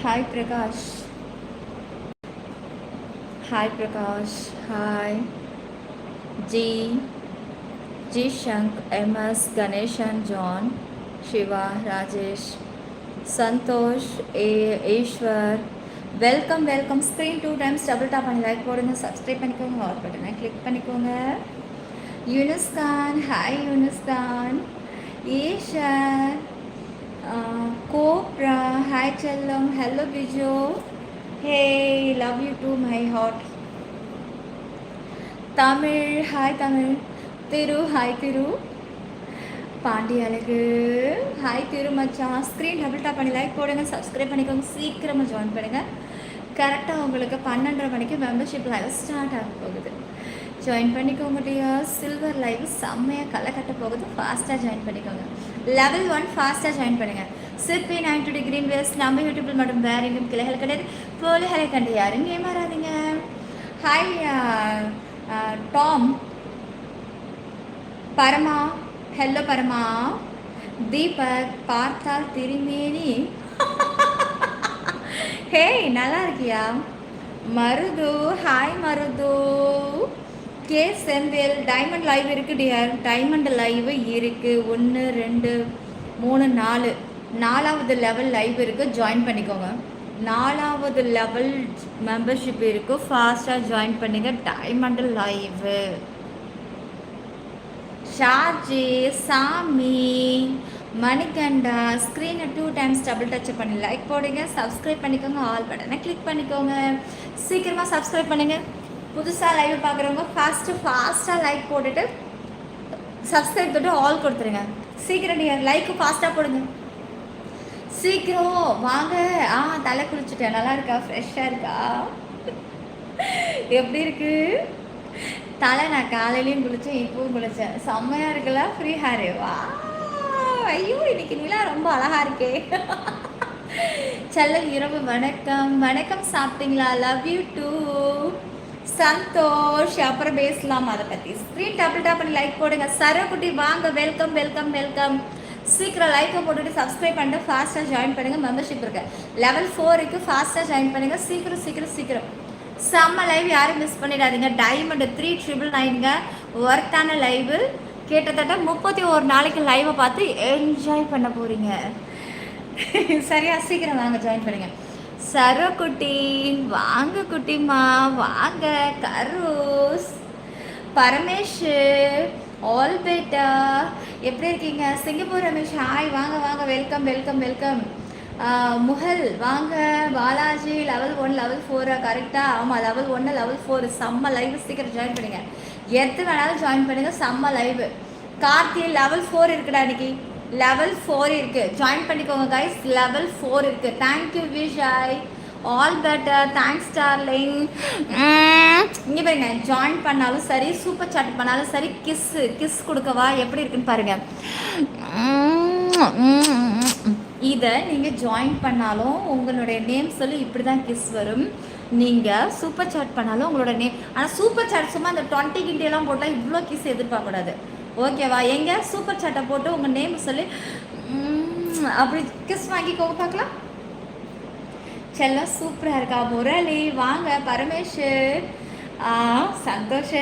Hi Prakash. Hi Prakash. Hi G. G Shank, MS, Ganesh and John, Shiva, Rajesh, Santosh, Ishwar. Welcome. Screen 2 times double tap பண்ணி like போடுங்க, subscribe பண்ணிக்கோங்க, all பட்டனை click பண்ணிக்கோங்க. Younis Khan, hi Younis Khan. ஈஷர், cobra, hi செல்லம், hello Bijo. Hey, love you too, my heart. Tamil, hi Tamil. Thiru, hi Thiru. Pandi அழகு, hi Thiru மச்சான். Screen double tap பண்ணி லைக் போடுங்க, சப்ஸ்கிரைப் பண்ணிக்கோங்க, சீக்கிரமாக ஜாயின் பண்ணுங்கள். கரெக்டாக உங்களுக்கு 12:30 மணிக்கு மெம்பர்ஷிப் லைவ் ஸ்டார்ட் ஆக போகுது. ஜாயின் பண்ணிக்கோங்க டியர். சில்வர் லைவ் செம்மையாக களை கட்ட போகுது. ஃபாஸ்ட்டாக ஜாயின் பண்ணிக்கோங்க. லெவல் 1 ஃபாஸ்ட்டாக ஜாயின் பண்ணுங்கள். சிற்பி 90 கிரீன் வேஸ்ட் நம்ம யூடியூப்பில் மட்டும் வேறு எங்கும் கிளைகள் கிடையாது. போலிகளை கண்டு யாரும் ஏமாறாதீங்க. ஹாய் டாம், பரமா, ஹலோ பரமா. தீபக், பார்த்தால் திருமேனி. ஹேய், நல்லா இருக்கியா? Marudhu, hi Marudhu. K Senthil, diamond live இருக்கு டியர். டைமண்ட் லைவ் இருக்கு 1 2 3 4 4வது லெவல் லைவ் இருக்குது. ஜாயின் பண்ணிக்கோங்க. 4வது லெவல் மெம்பர்ஷிப் இருக்குது. ஃபாஸ்ட்டாக ஜாயின் பண்ணுங்க. Diamond live. ஷாஜி, சாமி, மணிகண்டா. ஸ்க்ரீனை 2 டைம்ஸ் டபுள் டச் பண்ணி லைக் போடுங்க, சப்ஸ்கிரைப் பண்ணிக்கோங்க, ஆல் பட்டனை கிளிக் பண்ணிக்கோங்க. சீக்கிரமாக சப்ஸ்கிரைப் பண்ணுங்கள். புதுசாக லைவ் பார்க்குறவங்க ஃபாஸ்ட்டாக லைக் போட்டுட்டு சப்ஸ்கிரைப் தொட்டு ஆல் கொடுத்துருங்க. சீக்கிரம் நீங்கள் லைக்கு ஃபாஸ்ட்டாக போடுங்க. சீக்கிரம் வாங்க. தலை குளிச்சுட்டேன். நல்லா இருக்கா? ஃப்ரெஷ்ஷாக இருக்கா? எப்படி இருக்கு தலை? நான் காலையிலையும் குளித்தேன், இப்பவும் குளித்தேன். செம்மையாக இருக்குல்ல? Free hair. வா, ஐயோ இன்னைக்கு நிலா ரொம்ப அழகாக இருக்கே. செல்ல இரவு வணக்கம். வணக்கம், சாப்பிட்டீங்களா? Love you too. சந்தோஷ். அப்புறம் பேசலாம் அதை பற்றி. ஸ்க்ரீன் டபுள் டாப் பண்ணி லைக் போடுங்க. சரக்குட்டி வாங்க. வெல்கம். சீக்கிரம் லைக்கை போட்டுட்டு சப்ஸ்கிரைப் பண்ணிட்டு ஃபாஸ்ட்டாக ஜாயின் பண்ணுங்கள். மெம்பர்ஷிப் இருக்கு. லெவல் 4க்கு ஃபாஸ்ட்டாக ஜாயின் பண்ணுங்கள். சீக்கிரம். செம்ம லைவ் யாரும் மிஸ் பண்ணிடாதீங்க. டைமண்ட் 3999ங்க. ஒர்த்தான லைவு. கிட்டத்தட்ட 31 நாளைக்கு லைவை பார்த்து என்ஜாய் பண்ண போகிறீங்க. சரியா? சீக்கிரம் வாங்க, ஜாயின் பண்ணுங்கள். சரக்குட்டி வாங்க. குட்டிமா வாங்க. கரூஸ், பரமேஷ், ஆல் பேட்டா, எப்படி இருக்கீங்க? சிங்கப்பூர் ரமேஷ், ஹாய் வாங்க. வெல்கம். முகல் வாங்க. பாலாஜி, லெவல் 1 லெவல் 4 கரெக்டாக? ஆமாம், லெவல் 1 லெவல் 4 செம்ம லைவ். சீக்கிரம் ஜாயின் பண்ணுங்க. எது வேணாலும் ஜாயின் பண்ணுங்க. செம்ம லைவ். கார்த்தி, லெவல் 4 இருக்குடா இன்னைக்கு. லெவல் 4 இருக்கு. ஜாயின் பண்ணிக்கோங்க கைஸ். லெவல் 4 இருக்கு. தேங்க்யூ விஷாய், ஆல் பெட்டர், தேங்க்ஸ் டார்லிங். இங்கே பாருங்க, ஜாயின் பண்ணாலும் சரி, சூப்பர் சாட் பண்ணாலும் சரி, கிஸ் கொடுக்கவா? எப்படி இருக்குன்னு பாருங்க. இதை நீங்கள் ஜாயின் பண்ணாலும் உங்களுடைய நேம் சொல்லி இப்படி தான் கிஸ் வரும். நீங்கள் சூப்பர் சாட் பண்ணாலும் உங்களோட நேம். ஆனால் சூப்பர் சாட் சும்மா இந்த 20 கிண்டியெல்லாம் போட்டால் இவ்வளோ கிஸ் எதிர்பார்க்கக்கூடாது. ஓகேவா? எங்கே சூப்பர் சாட்டை போட்டு உங்கள் நேம் சொல்லி அப்படி கிஸ் வாங்கிக்கோங்க பார்க்கலாம். செல்லம் சூப்பராக இருக்கா? முரளி வாங்க. பரமேஷ், சந்தோஷ,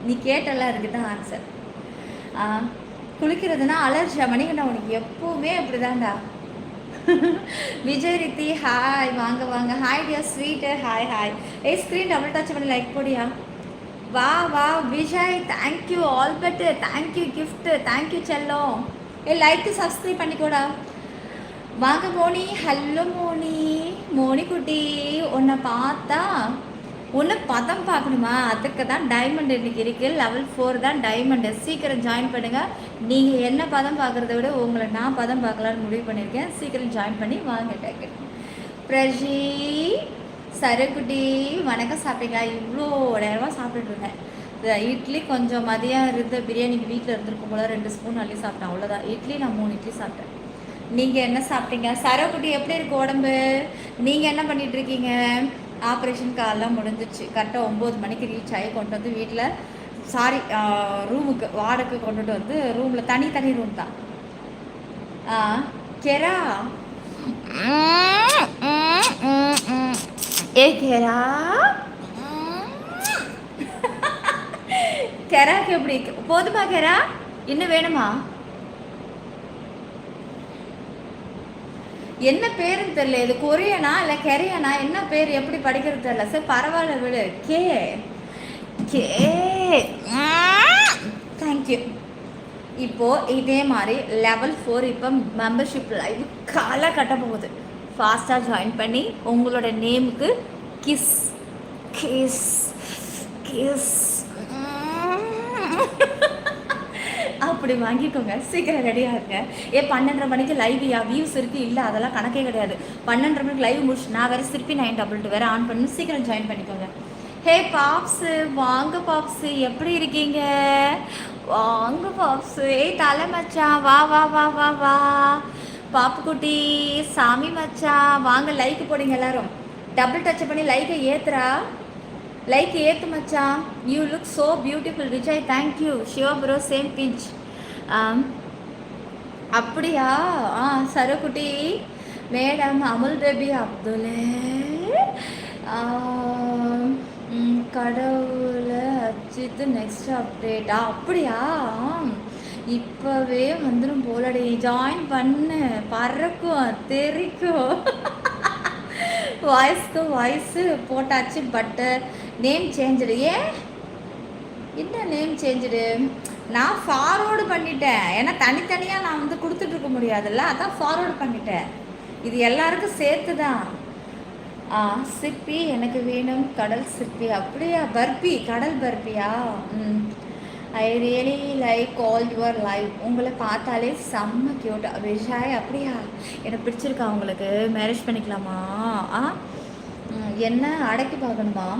நீ கேட்டெல்லாம் இருக்குதான் ஆன்சர். குளிக்கிறதுனா அலர்ஜியா? மணிக்கண்டா உனக்கு எப்பவுமே அப்படிதான்டா. விஜய் ரித்தி, ஹாய் வாங்க. Hi dear sweet, hi. Screen double touch பண்ணி லைக் போடியா? வா விஜய், தேங்க்யூ. ஆல் பெட்டு, தேங்க்யூ. கிஃப்ட்டு, தேங்க்யூ செல்லம். லைக்கு சப்ஸ்கிரைப் பண்ணிக்கோடா. வாங்க மோனி. ஹலோ மோனி குட்டி. உன்னை பார்த்தா ஒன்று பதம் பார்க்கணுமா? அதுக்கு தான் டைமண்ட் இன்னைக்கு இருக்குது. லெவல் 4 தான் டைமண்டு. சீக்கிரம் ஜாயின் பண்ணுங்கள். நீங்கள் என்ன பதம் பார்க்குறத விட உங்களை நான் பதம் பார்க்கலான்னு முடிவு பண்ணியிருக்கேன். சீக்கிரம் ஜாயின் பண்ணி வாங்க. டேக்கு பிரஜி, சரக்குட்டி வணக்கம். சாப்பிட்டீங்களா? இவ்வளோ நேரமாக சாப்பிட்டுட்டு இருந்தேன். இட்லி கொஞ்சம் மதியம் இருந்த பிரியாணிக்கு வீட்டில் இருந்திருக்கும் போல 2 ஸ்பூன் அள்ளி சாப்பிட்டேன். அவ்வளோதான். இட்லி நான் 3 இட்லி சாப்பிட்டேன். நீங்கள் என்ன சாப்பிட்டீங்க? சரக்குட்டி எப்படி இருக்குது உடம்பு? நீங்கள் என்ன பண்ணிகிட்ருக்கீங்க? ஆப்ரேஷன் காலெலாம் முடிஞ்சிச்சு. கரெக்டாக 9 மணிக்கு ரீச் ஆகி கொண்டு வந்து வீட்டில் ரூமுக்கு வாடகை கொண்டுட்டு வந்து ரூமில் தனி ரூம் தான். கெரா ஏ கேரா, கேராக்கு எப்படி போதுமா கேரா, இன்னும் வேணுமா? என்ன பேருன்னு தெரியல, இது கொரியனா இல்லை கெரியனா, என்ன பேர் எப்படி படிக்கிறது தெரியல. சரி பரவாயில்ல விடு. K K thank you. இப்போ இதே மாதிரி லெவல் 4 இப்போ மெம்பர்ஷிப் லைவ் காலை கட்ட போகுது. ஃபாஸ்ட்டாக ஜாயின் பண்ணி உங்களோட நேமுக்கு கிஸ் கிஸ் கிஸ் அப்படி வாங்கிக்கோங்க. சீக்கிரம் ரெடியாக இருங்க. 12:30 மணிக்கு லைவ் வியூஸ் இருக்குது இல்லை அதெல்லாம் கணக்கே கிடையாது. 12:30 மணிக்கு லைவ் முடிச்சு நான் வேறு திருப்பி 922 வேறு ஆன் பண்ணி சீக்கிரம் ஜாயின் பண்ணிக்கோங்க. ஹே பாப்ஸு, வாங்க பாப்ஸு, எப்படி இருக்கீங்க? வாங்க பாப்ஸு. தலை மச்சான், வா வா வா வா வா. பாப்புக்குட்டி, சாமி மச்சான், வாங்க லைக் போடுங்க எல்லாரும். டபுள் டச் பண்ணி லைக்கை ஏற்றுறா. லைக் ஏற்று மச்சான். You look so beautiful Vijay, thank you. Shiva bro same pinch. அப்படியா? சரக்குட்டி மேடம், அமுல் பேபி, அப்துல், கடவுள அஜித் நெக்ஸ்ட் அப்டேட்டா? அப்படியா? இப்போவே வந்துடும் போலடி. ஜாயின் பண்ணு, பறக்கும் தெரிக்கும். வாய்ஸ்க்கு வாய்ஸு போட்டாச்சு. பட்டு நேம் சேஞ்சுடு. ஏன் என்ன நேம் சேஞ்சுடு? நான் ஃபார்வேர்டு பண்ணிட்டேன். ஏன்னா தனித்தனியாக நான் வந்து கொடுத்துட்ருக்க முடியாதுல்ல, அதான் ஃபார்வேர்டு பண்ணிட்டேன். இது எல்லாருக்கும் சேர்த்து தான். சிப்பி எனக்கு வேணும், கடல் சிற்பி. அப்படியா? பர்பி, கடல் பர்பியா? I really like all your live. உங்களை பார்த்தாலே செம்ம கியூட் விஜய். அப்படியா? எனக்கு பிடிச்சிருக்கா உங்களுக்கு? மேரேஜ் பண்ணிக்கலாமா? என்ன அடைக்கி பார்க்கணுமா?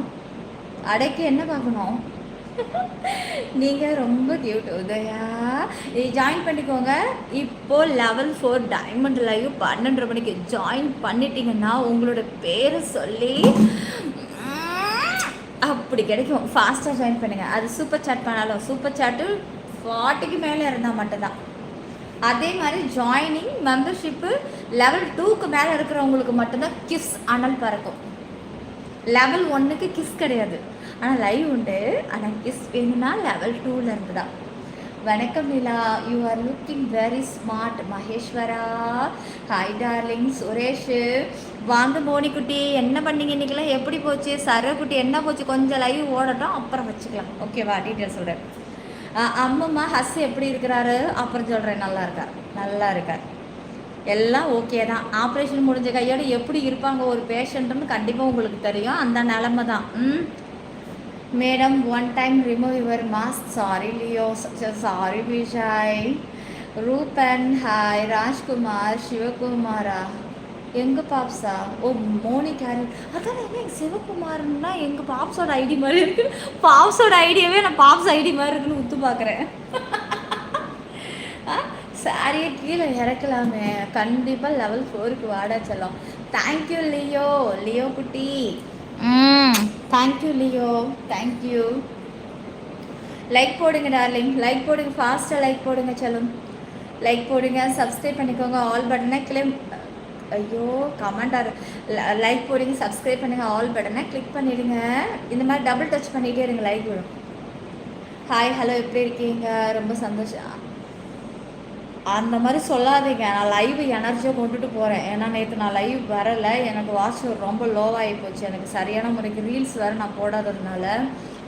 அடைக்கி என்ன பார்க்கணும்? நீங்கள் ரொம்ப கியூட் உதயா. ஜாயின் பண்ணிக்கோங்க. இப்போது லெவல் 4 டைமண்ட் லைவ் 12:30 மணிக்கு ஜாயின் பண்ணிட்டீங்கன்னா உங்களோட பேரை சொல்லி அப்படி கிடைக்கும். ஃபாஸ்ட்டாக ஜாயின் பண்ணுங்கள். அது சூப்பர் சாட் பண்ணாலும் சூப்பர் சாட்டு 40க்கு மேலே இருந்தால் மட்டும்தான். அதே மாதிரி ஜாயினிங் மெம்பர்ஷிப்பு லெவல் 2க்கு மேலே இருக்கிறவங்களுக்கு மட்டும்தான் கிஸ் அனல் பறக்கும். லெவல் 1க்கு கிஸ் கிடையாது, ஆனால் லைவ் உண்டு. ஆனால் கிஸ் வேணும்னா லெவல் 2ல் இருந்து தான். வணக்கம் Nila, you are looking very smart. மகேஸ்வரா, ஹாய் டார்லிங். சுரேஷ், வாங்க மோனிக்குட்டி, என்ன பண்ணீங்க இன்றைக்கெல்லாம்? எப்படி போச்சு? சரக்குட்டி என்ன போச்சு? கொஞ்சம் லைவ் ஓடட்டும், அப்புறம் வச்சுக்கலாம். ஓகேவா? டீட்டெயில் சொல்கிறேன். அம்மம்மா ஹஸ் எப்படி இருக்கிறாரு? அப்புறம் சொல்கிறேன். நல்லா இருக்கார், நல்லா இருக்கார், எல்லாம் ஓகே தான். ஆப்ரேஷன் முடிஞ்ச கையோடு எப்படி இருப்பாங்க ஒரு பேஷண்ட்டுன்னு கண்டிப்பாக உங்களுக்கு தெரியும். அந்த நிலமை தான். Madam, one time remove your mask. Sorry Leo, sorry Vijay. Ruban, hi. Rajkumar, சிவகுமாரா, எங்கள் பாப்ஸா? ஓ மோனி கேரட். அதான் என்ன சிவகுமார்னா எங்கள் பாப்ஸோட ஐடி மாதிரி இருக்குது. பாப்ஸோட ஐடியாவே நான் பாப்ஸ் ஐடி மாதிரி இருக்குன்னு உத்து பார்க்குறேன். சாரியை கீழே இறக்கலாமே. கண்டிப்பாக லெவல் 4க்கு வாடா செல்லம். Thank you Leo. லியோ குட்டி, தேங்க்யூ லியோ, தேங்க்யூ. லைக் போடுங்க டார்லிங், லைக் போடுங்க, ஃபாஸ்ட்டாக லைக் போடுங்க செல்லம். லைக் போடுங்க, சப்ஸ்கிரைப் பண்ணிக்கோங்க. ஆல் பட்டனை கிளிக். ஐயோ கமெண்டார். லைக் போடுங்க, சப்ஸ்கிரைப் பண்ணுங்கள், ஆல் பட்டனை கிளிக் பண்ணிவிடுங்க. இந்த மாதிரி டபுள் டச் பண்ணிகிட்டே இருங்க, லைக் விடும். ஹாய் ஹலோ, எப்படி இருக்கீங்க? ரொம்ப சந்தோஷம். அந்த மாதிரி சொல்லாதீங்க. நான் லைவ் எனர்ஜியாக கொண்டுட்டு போகிறேன். ஏன்னா நேற்று நான் லைவ் வரலை, எனக்கு வாட்ச் ரொம்ப லோவாகி போச்சு. எனக்கு சரியான முறைக்கு ரீல்ஸ் வேறு நான் போடாததுனால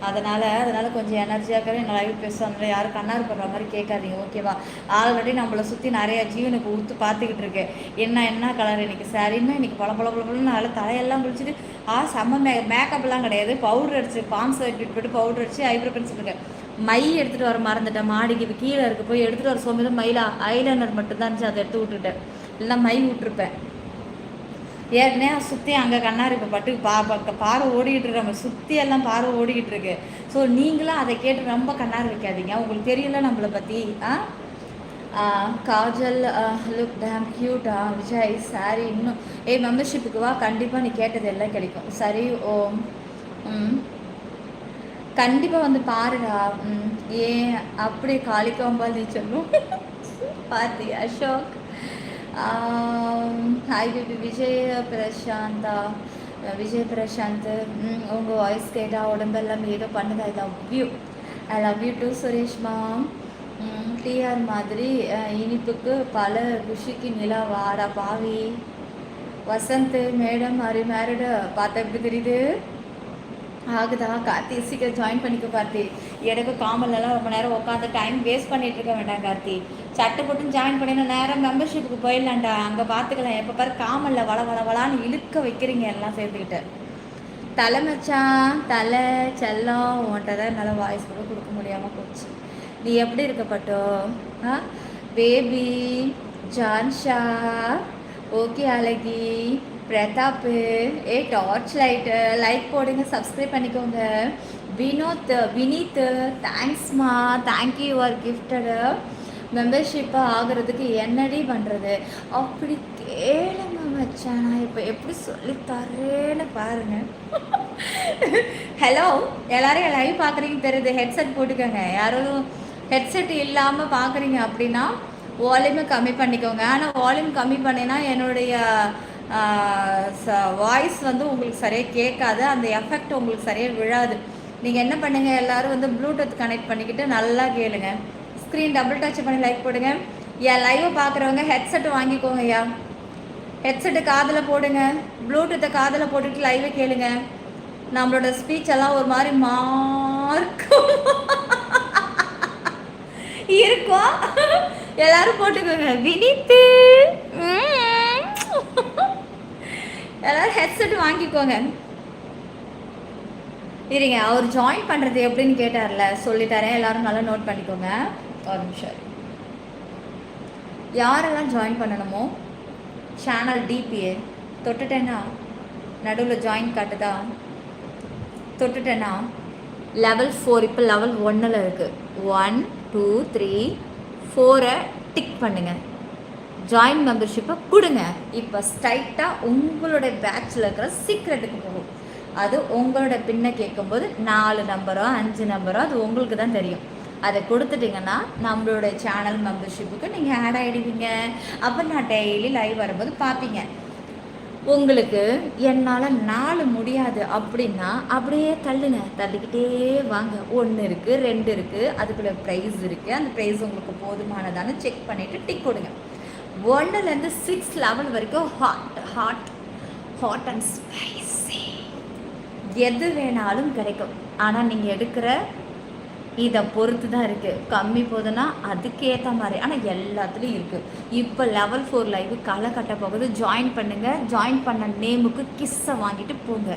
அதனால் கொஞ்சம் எனர்ஜியாக இருக்கிறேன். நான் லைவ் பேசுகிறதுனால யாரும் கண்ணாறு போடுற மாதிரி கேட்காதீங்க, ஓகேவா? ஆல்ரெடி நம்மளை சுற்றி நிறையா ஜீவனுக்கு ஊற்று பார்த்துக்கிட்டு இருக்கேன். என்ன கலர் இன்றைக்கி சாரின்னா, இன்றைக்கி பழன்னு நல்லா தலையெல்லாம் குளிச்சுட்டு செம்ம மேக்கப்லாம் கிடையாது. பவுடர் அடிச்சு பான்ஸ் எடுத்துகிட்டு போய்ட்டு பவுடர் அடிச்சு ஐப்ரோ பென்சில் இருக்கேன். மை எடுத்துகிட்டு வர மறந்துட்டேன். மாடிக்கு கீழே இருக்க போய் எடுத்துகிட்டு வர சோம்பேதான். மயிலா ஐலைனர் மட்டும்தான் இருந்துச்சு, அதை எடுத்து விட்டுட்டேன். இல்லைனா மை விட்டுருப்பேன். ஏற்கனவே சுற்றி அங்கே கண்ணாடி இப்போ பட்டு பார்வை ஓடிக்கிட்டு இருக்கு. நம்ம சுற்றி எல்லாம் பார்வை ஓடிக்கிட்டு இருக்கு. ஸோ நீங்களும் அதை கேட்டு ரொம்ப கண்ணாடி வைக்காதீங்க. உங்களுக்கு தெரியல நம்மளை பற்றி. காஜல், லுக் டேம் க்யூட்டா. விஜய் சாரி இன்னும் மெம்பர்ஷிப்புக்கு வா, கண்டிப்பாக நீ கேட்டது எல்லாம் கிடைக்கும். சரி ஓ கண்டிப்பாக வந்து பாருடா. ஏன் அப்படி காளிக்காம்பால் நீ சொல்லும் பார்த்தி. Ashok, hi baby Vijay Prashanth. உங்கள் வாய்ஸ் கேட்டால் உடம்பெல்லாம் ஏதோ பண்ணுங்க. ஐ லவ் யூ டூ சுரேஷ்மா. டிஆர் மாதிரி இனிப்புக்கு பல குஷிக்கு நிலா வாடா பாவி. வசந்த் மேடம் மேரிடு பார்த்தா எப்படி தெரியுது? ஆகுதா? கார்த்தி சீக்கிரம் ஜாயின் பண்ணிக்க கார்த்தி. எனக்கு காமல்லாம் ரொம்ப நேரம் உட்காந்து டைம் வேஸ்ட் பண்ணிட்டு இருக்க வேண்டாம் கார்த்தி. சட்டை போட்டு ஜாயின் பண்ணினா நேரம் மெம்பர்ஷிப்புக்கு போயிடலான்டா. அங்கே பார்த்துக்கலாம். எப்போ பாரு காமல்ல வளவளான்னு இழுக்க வைக்கிறீங்க எல்லாம் சேர்த்துக்கிட்டு. தலை மச்சான், தலை செல்லம், உன்கிட்ட தான் என்னால் வாய்ஸ் கூட கொடுக்க முடியாமல் போச்சு. நீ எப்படி இருக்கப்பட்டோ? பேபி ஜான்ஷா, ஓகே அழகி, பிரதாப்பு, டார்ச் லைட்டு, லைக் போடுங்க, சப்ஸ்கிரைப் பண்ணிக்கோங்க. வினீத், தேங்க்ஸ்மா, தேங்க்யூ யுவர் கிஃப்டடு. மெம்பர்ஷிப்பு ஆகிறதுக்கு என்னடி பண்ணுறது? அப்படி கேளுங்க மச்சான், நான் இப்போ எப்படி சொல்லித்தரேன்னு பாருங்க. ஹலோ, எல்லாரும் என் லைவ் பார்க்குறீங்க தெரியுது. ஹெட்செட் போட்டுக்கோங்க. யாரும் ஹெட்செட் இல்லாமல் பார்க்குறீங்க அப்படின்னா வால்யூமை கம்மி பண்ணிக்கோங்க. ஆனால் வால்யூம் கம்மி பண்ணினா என்னுடைய வாய்ஸ் வந்து உங்களுக்கு சரியாக கேட்காது. அந்த எஃபெக்ட் உங்களுக்கு சரியாக விழாது. நீங்கள் என்ன பண்ணுங்கள், எல்லோரும் வந்து ப்ளூடூத் கனெக்ட் பண்ணிக்கிட்டு நல்லா கேளுங்க. ஸ்க்ரீன் டபுள் டச் பண்ணி லைக் போடுங்க. என் லைவை பார்க்குறவங்க ஹெட்செட்டு வாங்கிக்கோங்க. ஐயா ஹெட்செட்டு காதில் போடுங்க, ப்ளூடூத்தை காதில் போட்டுட்டு லைவை கேளுங்க. நம்மளோட ஸ்பீச் எல்லாம் ஒரு மாதிரி மார்க்கும் இருக்கும். எல்லாரும் போட்டுக்கோங்க. வினித்து எல்லாரும் ஹெட்செட் வாங்கிக்கோங்க. இருங்க, அவர் ஜாயின் பண்ணுறது எப்படின்னு கேட்டார்ல, சொல்லித்தரேன். எல்லாரும் நல்லா நோட் பண்ணிக்கோங்க. ஒரு நிமிஷம். யாரெல்லாம் ஜாயின் பண்ணணுமோ சேனல் டிபிஏ தொட்டுட்டேன்னா நடுவில் ஜாயின் காட்டுதா? தொட்டுட்டேன்னா லெவல் 4 இப்போ லெவல் 1 இருக்குது. 1 2 3 4 டிக் பண்ணுங்கள். ஜாயின் மெம்பர்ஷிப்பை கொடுங்க. இப்போ ஸ்ட்ரைட்டாக உங்களோட பேட்சில் இருக்கிற சீக்ரெட்டுக்கு போகும். அது உங்களோட பின்னை கேட்கும்போது 4 நம்பரோ 5 நம்பரோ அது உங்களுக்கு தான் தெரியும். அதை கொடுத்துட்டிங்கன்னா நம்மளோட சேனல் மெம்பர்ஷிப்புக்கு நீங்கள் ஆட் ஆகிடுவீங்க. அப்போ நான் டெய்லி லைவ் வரும்போது பார்ப்பீங்க. உங்களுக்கு என்னால் 4 முடியாது அப்படின்னா அப்படியே தள்ளிக்கிட்டே வாங்க. 1 இருக்குது, 2 இருக்குது, அதுக்குள்ள ப்ரைஸ் இருக்குது. அந்த ப்ரைஸ் உங்களுக்கு போதுமானதானு செக் பண்ணிவிட்டு டிக் கொடுங்க. 1லேருந்து 6 லெவல் வரைக்கும் ஹாட் அண்ட் ஸ்பைசி எது வேணாலும் கிடைக்கும். ஆனால் நீங்கள் எடுக்கிற இதை பொறுத்து தான் இருக்குது. கம்மி போதுன்னா அதுக்கேற்ற மாதிரி. ஆனால் எல்லாத்துலேயும் இருக்குது. இப்போ லெவல் 4 லைவ் களை கட்ட போகுது. ஜாயின் பண்ணுங்கள். ஜாயின் பண்ண நேமுக்கு கிஸ்ஸை வாங்கிட்டு போங்க.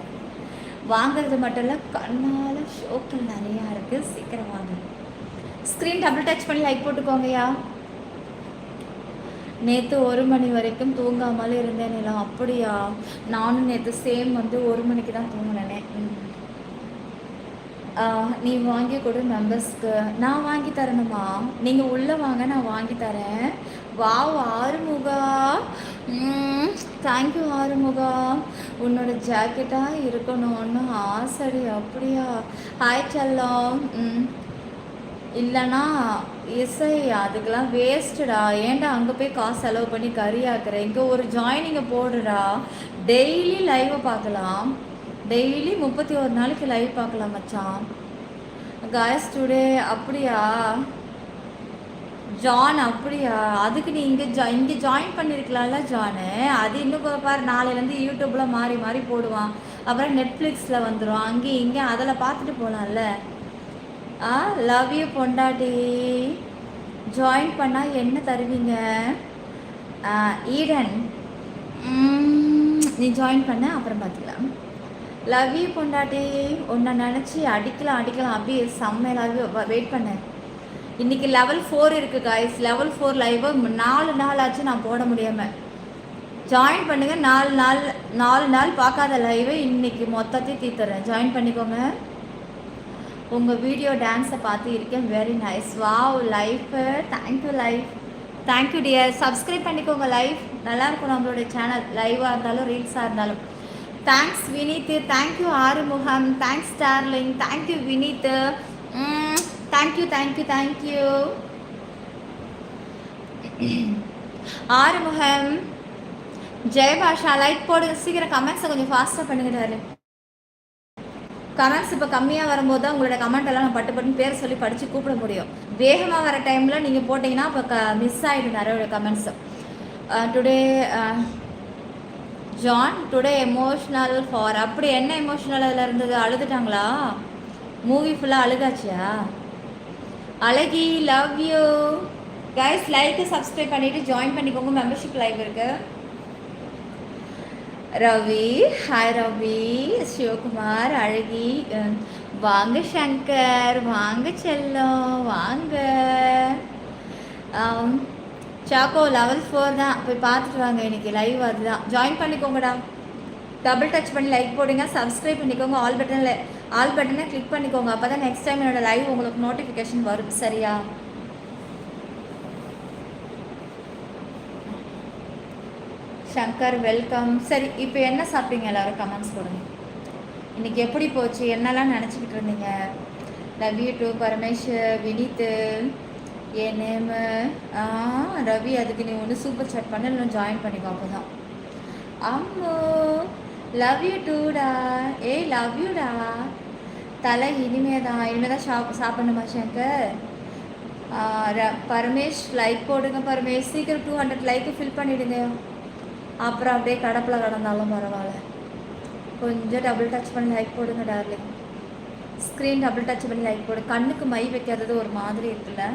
வாங்கிறது மட்டும் இல்லை, கண்ணால் ஷோக்கள் நிறையா இருக்குது. சீக்கிரம் வாங்க. ஸ்க்ரீன் டபுள் டச் பண்ணி லைக் போட்டுக்கோங்கய்யா. நேற்று 1 மணி வரைக்கும் தூங்காமலே இருந்தேன். இல்லை அப்படியா? நானும் நேற்று சேம் வந்து 1 மணிக்கு தான் தூங்கினேனே. நீ வாங்கி கொடு மெம்பர்ஸ்க்கு. நான் வாங்கி தரணுமா? நீங்கள் உள்ளே வாங்க, நான் வாங்கி தரேன். வாவ் ஆறுமுகா, தேங்க்யூ ஆறுமுகா. உன்னோட ஜாக்கெட்டாக இருக்கணும்னு ஆசடி. அப்படியா? ஹாய் செல்லம். இல்லைனா இசை அதுக்கெல்லாம் வேஸ்ட்டுடா. ஏன்டா அங்கே போய் காசு செலவு பண்ணி கறி ஆக்குற? இங்கே ஒரு ஜாயினிங்கை போடுறா. டெய்லி லைவை பார்க்கலாம். டெய்லி 31 நாளைக்கு லைவ் பார்க்கலாம் மச்சான். Guys today. அப்படியா ஜான்? அப்படியா? அதுக்கு நீ இங்கே ஜாயின் பண்ணியிருக்கலாம்ல ஜானு. அது இன்னும் பாரு, நாளையிலேருந்து யூடியூப்பில் மாறி மாறி போடுவான். அப்புறம் நெட்ஃப்ளிக்ஸில் வந்துடும். அங்கேயும் இங்கே அதில் பார்த்துட்டு போகலாம்ல. லவ் யூ பொண்டாட்டி. ஜாயின் பண்ணால் என்ன தருவீங்க? ஈடன் நீ ஜாயின் பண்ண, அப்புறம் பார்த்துக்கலாம். லவ் யூ பொண்டாட்டி. உன்னை நினச்சி அடிக்கலாம் அப்படியே செம்மையிலாகவே வெயிட் பண்ணேன். இன்றைக்கி லெவல் 4 இருக்குது காய்ஸ். லெவல் 4 லைவை 4 நாள் ஆச்சு நான் போட முடியாமல். ஜாயின் பண்ணுங்கள். 4 நாள் பார்க்காத லைவை இன்றைக்கி மொத்தத்தையும் தீர்த்துறேன். ஜாயின் பண்ணிக்கோங்க. உங்கள் வீடியோ டான்ஸை பார்த்து இருக்கேன். Very nice. Wow life. Thank you life. Thank you dear. Subscribe பண்ணிக்கோங்க. லைஃப் நல்லாயிருக்கும் நம்மளோட சேனல். லைவாக இருந்தாலும் ரீல்ஸாக இருந்தாலும். Thanks Vineeth. Thank you Arumugam. Thanks darling. Thank you Vineeth. Thank you. Arumugam, Jayabasha like போடுங்க சீக்கிரம். கமெண்ட்ஸை கொஞ்சம் ஃபாஸ்ட்டாக பண்ணிக்கிட்டாரு. கமெண்ட்ஸ் இப்போ கம்மியாக வரும்போது தான் உங்களோட கமெண்ட் எல்லாம் நான் பட்டு பேர் சொல்லி படித்து கூப்பிட முடியும். வேகமாக வர டைமில் நீங்கள் போட்டிங்கன்னா இப்போ மிஸ் ஆகிடும் நிறைய comments. Today John today emotional for, அப்படி என்ன எமோஷ்னல் அதில் இருந்தது? அழுதுட்டாங்களா? மூவி ஃபுல்லாக அழுகாச்சியா? அழகி love you guys. Like subscribe பண்ணிவிட்டு ஜாயின் பண்ணிக்கோங்க. மெம்பர்ஷிப் லைவ் இருக்குது. ரவி, ஹாய் ரவி, சிவகுமார், அழகி, வாங்க சங்கர், வாங்க செல்லம், வாங்க. சாக்கோ லெவல் 4 தான், போய் பார்த்துட்டு வாங்க. இன்னைக்கு லைவ் அதுதான். ஜாயின் பண்ணிக்கோங்கடா. டபுள் டச் பண்ணி லைக் போடுங்க, சப்ஸ்கிரைப் பண்ணிக்கோங்க, ஆல் பட்டனை கிளிக் பண்ணிக்கோங்க. அப்போ தான் நெக்ஸ்ட் டைம் என்னோட லைவ் உங்களுக்கு நோட்டிஃபிகேஷன் வரும். சரியா? சங்கர் வெல்கம். சரி, இப்போ என்ன சாப்பிட்டீங்க? எல்லோரும் கமெண்ட்ஸ் கொடுங்க. இன்றைக்கி எப்படி போச்சு? என்னெல்லாம் நினச்சிக்கிட்டு இருந்தீங்க? Love you too Paramesh, Vineeth, என் நேமு ரவி. அதுக்கு நீ ஒன்று சூப்பர் சாட் பண்ண, இல்லை ஜாயின் பண்ணிக்கோ. அப்போ தான். அம்மோ லவ் யூ டூடா. ஏய் லவ் யூடா. தலை இனிமே தான் சாப்பிடணுமா சங்கர்? பரமேஷ் லைக் போடுங்க. பரமேஷ் சீக்கிரம் 200 லைக்கு ஃபில் பண்ணிவிடுங்க. அப்புறம் அப்படியே கடப்பில் கடந்தாலும் பரவாயில்ல. கொஞ்சம் டபுள் டச் பண்ணி லைக் போடுங்க டார்லிங். ஸ்க்ரீன் டபுள் டச் பண்ணி லைக் போடு. கண்ணுக்கு மை வைக்காதது ஒரு மாதிரி இருக்குல்ல.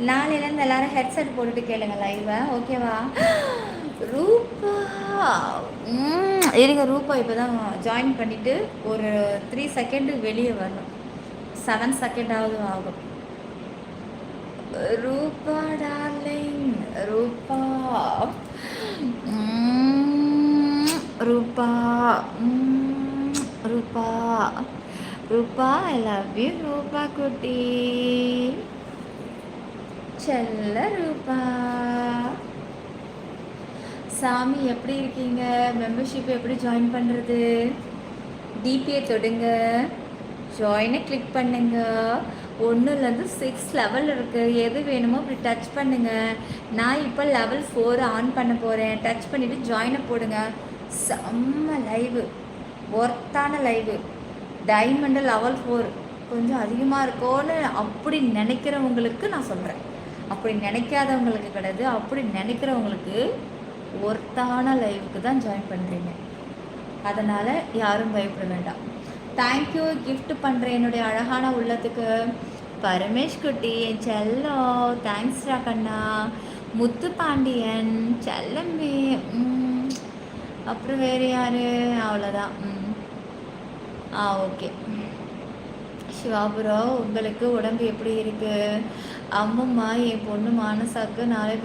நாளையிலேருந்து எல்லாரும் ஹெட்செட் போட்டுட்டு கேளுங்க லைவை. ஓகேவா? ரூபா இருங்க. ரூபா இப்போ தான் ஜாயின் பண்ணிவிட்டு ஒரு 3 செகண்டு வெளியே வரணும். 7 செகண்டாவது ஆகும். ரூபா டார்லிங், ரூபா ரூபா ரூபா ரூபா, ஐ லவ் யூ ரூபா குட்டி, செல்ல ரூபா. சாமி எப்படி இருக்கீங்க? மெம்பர்ஷிப் எப்படி ஜாயின் பண்ணுறது? டிபியை தொடுங்க, ஜாயினை கிளிக் பண்ணுங்க. 1லேருந்து 6 லெவல் இருக்குது. எது வேணுமோ அப்படி டச் பண்ணுங்கள். நான் இப்போ லெவல் 4 ஆன் பண்ண போகிறேன். டச் பண்ணிவிட்டு ஜாயினை போடுங்க. செம்ம லைவு, ஒர்த்தான லைவு. டைமண்டு லெவல் 4 கொஞ்சம் அதிகமாக இருக்கோன்னு அப்படி நினைக்கிறவங்களுக்கு நான் சொல்கிறேன். அப்படி நினைக்காதவங்களுக்கு கிடையாது. அப்படி நினைக்கிறவங்களுக்கு ஒர்த்தான லைவுக்கு தான் ஜாயின் பண்ணுறீங்க. அதனால் யாரும் பயப்பட வேண்டாம். தேங்க்யூ. கிஃப்ட் பண்ணுறேன் என்னுடைய அழகான உள்ளத்துக்கு. பரமேஷ் குட்டி என் செல்லம், தேங்க்ஸ்ரா கண்ணா. முத்து பாண்டியன் செல்லம்பி. அப்புறம் வேறு யார்? அவ்வளோதான். ஓகே. சிவாபுரம், உங்களுக்கு உடம்பு எப்படி இருக்குது? அம்மம்மா, என் பொண்ணு மானசாக்கு நாளை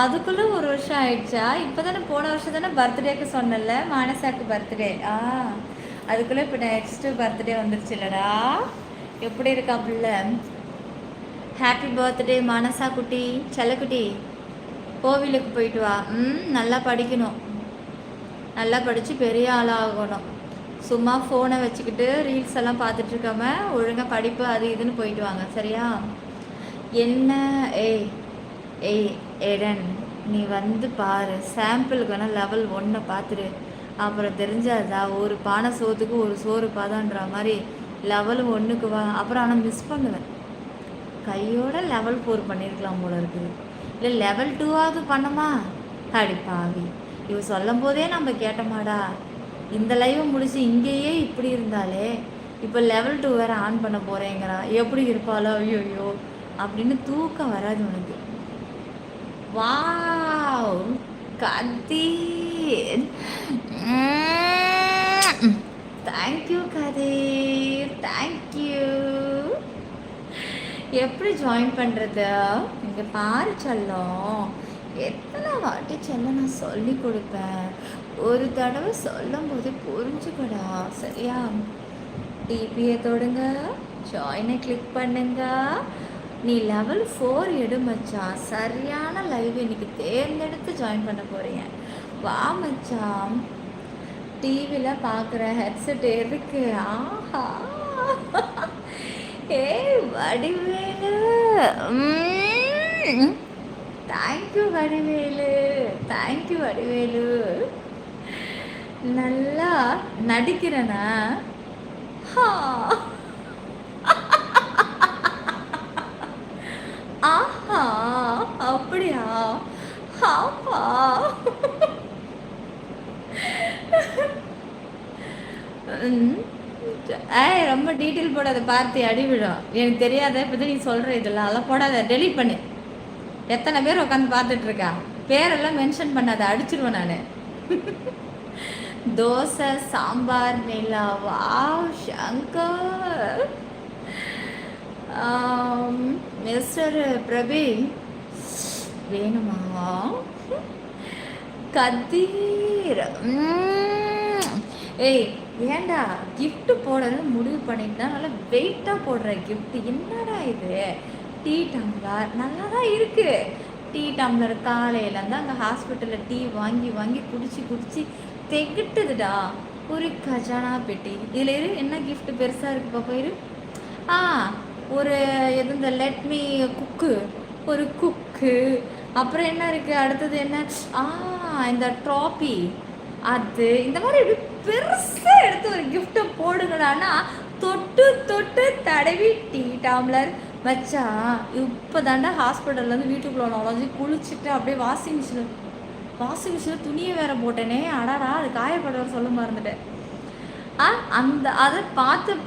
அதுக்குள்ளே 1 வருஷம் ஆயிடுச்சா? இப்போ தானே போன வருஷம் தானே பர்த்டேக்கு சொன்னல, மானசாக்கு பர்த்டே. அதுக்குள்ளே இப்போ நெக்ஸ்ட்டு பர்த்டே வந்துருச்சு இல்லடா. எப்படி இருக்கா பிள்ளை? ஹாப்பி பர்த்டே மானசா குட்டி, செல்லக்குட்டி. கோவிலுக்கு போயிட்டு வா. நல்லா படிக்கணும், நல்லா படித்து பெரிய ஆளாகணும். சும்மா ஃபோனை வச்சுக்கிட்டு ரீல்ஸ் எல்லாம் பார்த்துட்ருக்காம ஒழுங்காக படிப்பு அது இதுன்னு போயிட்டு வாங்க. சரியா? என்ன ஏய் ஏடன், நீ வந்து பாரு. சாம்பிளுக்கு வேணால் லெவல் 1 பார்த்துரு. அப்புறம் தெரிஞ்சாதா ஒரு பானை சோத்துக்கு ஒரு சோறு பாதான்ற மாதிரி லெவல் 1க்கு வா. அப்புறம் ஆனால் மிஸ் பண்ணுவேன். கையோட லெவல் 4 பண்ணியிருக்கலாம் போல இருக்குது. இல்லை லெவல் 2ஆவது பண்ணமா? அடி பாவி, இவ சொல்லும் போதே நம்ம கேட்டோமாடா. இந்த லைவை முடிச்சு இங்கேயே இப்படி இருந்தாலே இப்போ லெவல் 2 வேறு ஆன் பண்ண போகிறேங்கிறான். எப்படி இருப்பாளோ? ஐயோ அப்படின்னு தூக்கம் வராது உனக்கு. Wow Kathir, thank you Kathir, thank you. எப்படி ஜாயின் பண்ணுறது? இங்கே பாரு செல்லம், எத்தனை வாட்டி செல்லம் நான் சொல்லி கொடுப்பேன். ஒரு தடவை சொல்லும் போது புரிஞ்சுக்கடா. சரியா? டிபியை தொடுங்க, ஜாயினை கிளிக் பண்ணுங்க, நீ லெவல் 4 எடு மச்சான். சரியான லைவ் இன்னைக்கு தேர்ந்தெடுத்து ஜாயின் பண்ண போறீங்க. வா மச்சான். டிவியில் பார்க்குற ஹெட்செட் எதுக்கு? ஆஹா ஏ வடிவேலு. Thank you Vadivelu, thank you Vadivelu. நல்லா நடிக்கிறேனா? ஆஹா அப்படியா? ஆமா. ரொம்ப டீட்டெயில் போடாத, பார்த்து அடிவிடும். எனக்கு தெரியாத இப்போ நீ சொல்கிற இதெல்லாம் அதெல்லாம் போடாத, டெலீட் பண்ணு. எத்தனை பேர் உட்காந்து பார்த்துட்டு இருக்கா? பேரெல்லாம் மென்ஷன் பண்ணாத, அடிச்சிருவேன் நான். தோசை சாம்பார் நிலா. வாவ் சங்கர். மிஸ்டர் பிரவீன் வேணுமா? கதீர். ஏய் ஏண்டா கிஃப்ட் போடணும்னு முடிவு பண்ணிட்டு நல்லா வெயிட்டாக போடுற கிஃப்ட் என்னடா இது? டீ டம்ளர் நல்லா தான் இருக்கு. டீ டம்ளர் காலையிலேருந்து அங்கே ஹாஸ்பிட்டலில் டீ வாங்கி வாங்கி குடிச்சு தெகிட்டுதுடா. ஒரு கஜானா பெட்டி. இதில் இரு, என்ன கிஃப்ட் பெருசாக இருக்குது பாப்பா இரு. ஒரு எது இந்த லெட்மி குக்கு, ஒரு குக்கு. அப்புறம் என்ன இருக்குது அடுத்தது? என்ன இந்த ட்ராபி. அது இந்த மாதிரி எப்படி பெருசாக எடுத்து ஒரு கிஃப்ட்டை போடுங்கடான்னா தொட்டு தொட்டு தடவி டீ டம்ளர் வச்சா. இப்போ தாண்டா ஹாஸ்பிட்டல்லேருந்து வீட்டுக்குள்ளே நுழைஞ்சி குளிச்சுட்டு அப்படியே வாஷிங் மிஷினில் துணியை வேற போட்டேனே. அடாடா அது காயப்படுற சொல்ல மறந்துட்டேன். அதை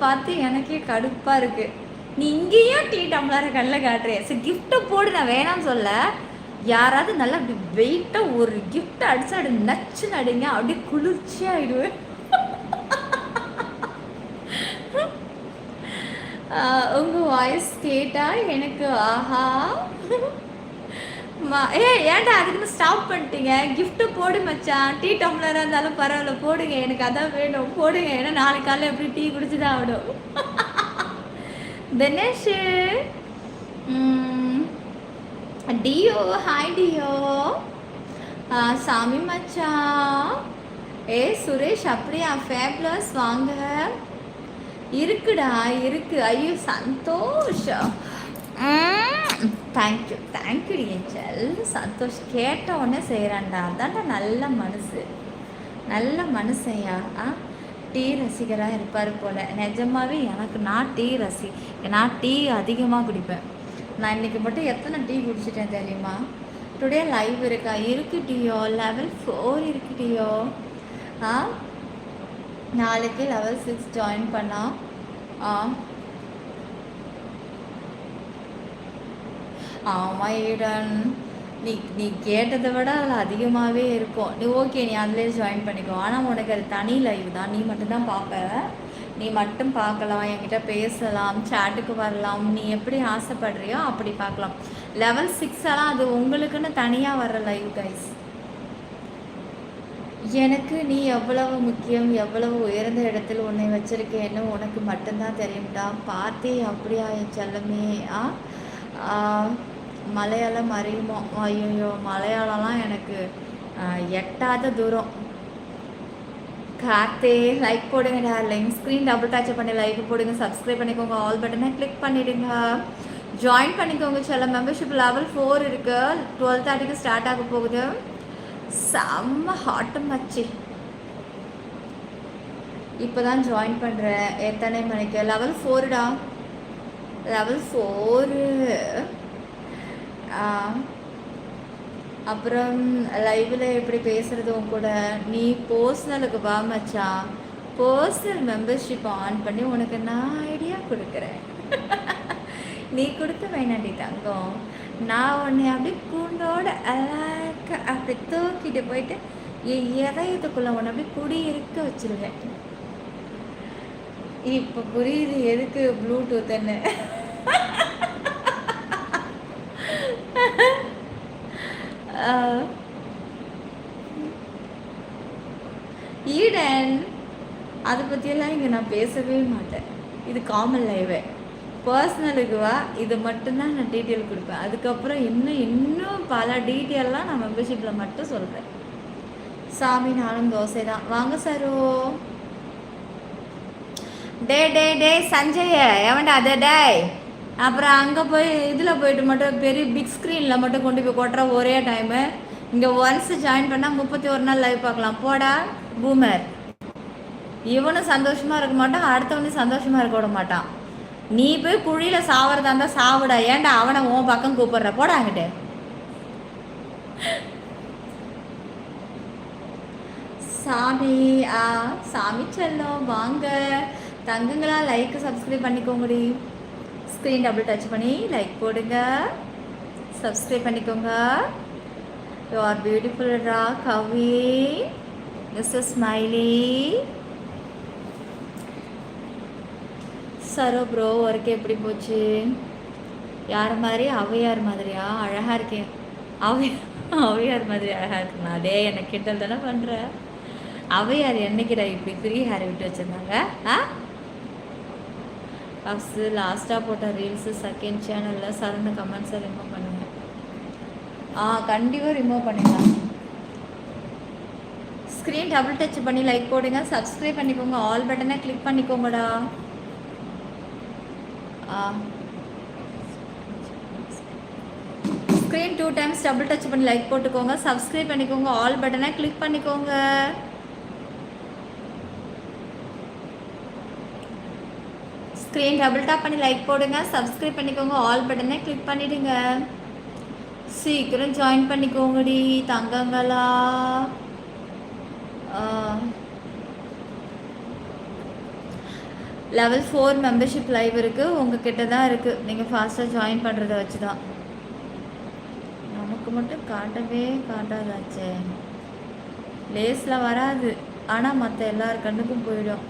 பார்த்து எனக்கே கடுப்பாக இருக்குது. நீ இங்கேயும் டீ டம்ளரை கல்ல காட்டுறேன். சரி கிஃப்ட்டை போடு, நான் வேணாம்னு சொல்ல. யாராவது நல்லா அப்படி வெயிட்டாக ஒரு கிஃப்ட் அடிச்சா அப்படி நச்சு நடுங்க, அப்படியே குளிர்ச்சியாகிடுவேன். உங்கள் வாய்ஸ் கேட்டால் எனக்கு ஆஹா. ஏன்டா அதுக்குன்னு ஸ்டாப் பண்ணிட்டீங்க? கிஃப்ட்டு போடு மச்சான். டீ டம்ளராக இருந்தாலும் பரவாயில்ல போடுங்க, எனக்கு அதான் வேணும் போடுங்க. ஏன்னா நாளைக்கு காலையில் எப்படி டீ குடிச்சு தான் ஆகிடும். தினேஷ் டியோ, ஹாய் டியோ. சாமி மச்சான். சுரேஷ் அப்படியா? ஃபேப்லஸ் வாங்க. இருக்குடா இருக்கு. ஐயோ சந்தோஷம். Thank you angel. சந்தோஷ் கேட்ட உடனே செய்கிறான்டா. அதான்டா நல்ல மனுஷையா. டீ ரசிகராக இருப்பார் போல். நிஜமாவே எனக்கு நான் டீ அதிகமாக குடிப்பேன். நான் இன்றைக்கி மட்டும் எத்தனை டீ குடிச்சிட்டேன் தெரியுமா? டுடே லைவ் இருக்கா? இருக்கு டியோ. லெவல் 4 இருக்கு டியோ. நாளைக்கு லெவல் 6 ஜாயின் பண்ணா. ஆமாம் ஈடன், நீ கேட்டதை விட அதில் அதிகமாகவே இருக்கும். நீ ஓகே, நீ அதிலே ஜாயின் பண்ணிக்கோ. ஆனால் உனக்கு அது தனி லைவ் தான். நீ மட்டும்தான் பார்ப்ப. நீ மட்டும் பார்க்கலாம், என்கிட்ட பேசலாம், சேட்டுக்கு வரலாம். நீ எப்படி ஆசைப்படுறியோ அப்படி பார்க்கலாம். லெவல் 6 எல்லாம் அது உங்களுக்குன்னு தனியாக வர்ற லைவ் கைஸ். எனக்கு நீ எவ்வளவு முக்கியம், எவ்வளவு உயர்ந்த இடத்துல உன்னை வச்சிருக்கேன்னு உனக்கு மட்டும்தான் தெரியும்டா. பார்த்தே அப்படியா என் செல்லமே. மலையாளம் அறியுமோ? ஐயோ மலையாளம்லாம் எனக்கு எட்டாத தூரம். கார்த்தே லைக் போடுங்க டார்லிங். ஸ்க்ரீன் டபுள் டச் பண்ணி லைக் போடுங்க. சப்ஸ்கிரைப் பண்ணிக்கோங்க. ஆல் பட்டனை கிளிக் பண்ணிவிடுங்க. ஜாயின் பண்ணிக்கோங்க. சில மெம்பர்ஷிப் லெவல் 4 இருக்குது. 12:30 ஸ்டார்ட் ஆக போகுது. செம்ம ஹாட்டு மச்சி. இப்போ தான் ஜாயின் பண்ணுறேன். எத்தனை மணிக்கு? லெவல் 4டா. லெவல் 4. அப்புறம் லைவில் எப்படி பேசுகிறது கூட. நீ பர்சனலுக்கு வா மச்சான். பர்சனல் மெம்பர்ஷிப் ஆன் பண்ணி உனக்கு நான் ஐடியா கொடுக்குறேன். நீ கொடுக்க வேணாண்டி தங்கம். நான் உன்னை அப்படி கூண்டோட அழக அப்படி தூக்கிட்டு போயிட்டு என் இதயத்துக்குள்ளே உன்னை அப்படி குடியிருக்க வச்சிருவேன். இப்போ புரியுது எதுக்கு ப்ளூடூத்துன்னு. ஈடன் அதை பற்றியெல்லாம் இங்கே நான் பேசவே மாட்டேன். இது காமன் லைவே. பர்சனலுக்கு வா, இது மட்டும்தான் நான் டீட்டெயில் கொடுப்பேன். அதுக்கப்புறம் இன்னும் பல டீட்டெயிலாம் நான் மெம்பர்ஷிப்பில் மட்டும் சொல்கிறேன். சாமி நானும் தோசை தான். வாங்க சாரோ. டே சஞ்சய எவன்டா அது டே. அப்புறம் அங்கே போய் இதில் போயிட்டு மட்டும் பெரிய பிக் ஸ்க்ரீனில் மட்டும் கொண்டு போய் கொட்டுற ஒரே டைமு. இங்கே ஒன்ஸ் ஜாயின் பண்ணால் 31 நாள் லைவ் பார்க்கலாம். போடா பூமர். இவனும் சந்தோஷமாக இருக்க மாட்டான், அடுத்தவனும் சந்தோஷமாக இருக்க விட மாட்டான். நீ போய் குழியில் சாவறதா இருந்தால் சாவிடா. ஏன்டா அவனை உன் பக்கம் கூப்பிடுற? போடா அங்கிட்டு. சாமி சாமி செல்லம் வாங்க தங்குங்களா. லைக் சப்ஸ்கிரைப் பண்ணிக்கோங்கடி. ஸ்க்ரீன் டபுள் டச் பண்ணி லைக் போடுங்க, சப்ஸ்கிரைப் பண்ணிக்கோங்க. யூ ஆர் பியூட்டிஃபுல் ரா கவி mister smiley. Saro bro work எப்படி போச்சு? யார் மாதிரி? அவையார் மாதிரியா? அழகாக இருக்கேன். அவையார் மாதிரி அழகாக இருக்குண்ணா. அதே எனக்கு கிண்டல் தானே பண்ணுற. அவையார் என்னைக்கிடா இப்படி ஃப்ரீ ஹேர் விட்டு வச்சுருந்தாங்க? ஃபஸ்ட்டு லாஸ்ட்டாக போட்ட ரீல்ஸு செகண்ட் சேனலில் சரண்டு கமெண்ட்ஸை ரிமூவ் பண்ணுங்கள். கண்டிப்பாக ரிமூவ் பண்ணிடலாம். ஸ்க்ரீன் டபுள் டச் பண்ணி லைக் போடுங்க, சப்ஸ்கிரைப் பண்ணிக்கோங்க, ஆல் பட்டனை கிளிக் பண்ணிக்கோங்கடா. ஸ்க்ரீன் 2 டைம்ஸ் டபுள் டச் பண்ணி லைக் போட்டுக்கோங்க, சப்ஸ்கிரைப் பண்ணிக்கோங்க, ஆல் பட்டனை கிளிக் பண்ணிக்கோங்க. ஸ்க்ரீன் டபுள் டாப் பண்ணி லைக் போடுங்க, சப்ஸ்கிரைப் பண்ணிக்கோங்க, ஆல் பட்டனை கிளிக் பண்ணிடுங்க. சீக்கிரம் ஜாயின் பண்ணிக்கோங்கடி தங்கங்களா. லெவல் 4 மெம்பர்ஷிப் லைவ் இருக்குது, உங்ககிட்ட தான் இருக்குது. நீங்கள் ஃபாஸ்ட்டாக ஜாயின் பண்ணுறத வச்சு தான். நமக்கு மட்டும் காட்டவே காட்டாதாச்சே. லேஸில் வராது, ஆனால் மற்ற எல்லார் கண்ணுக்கும் போயிடும்.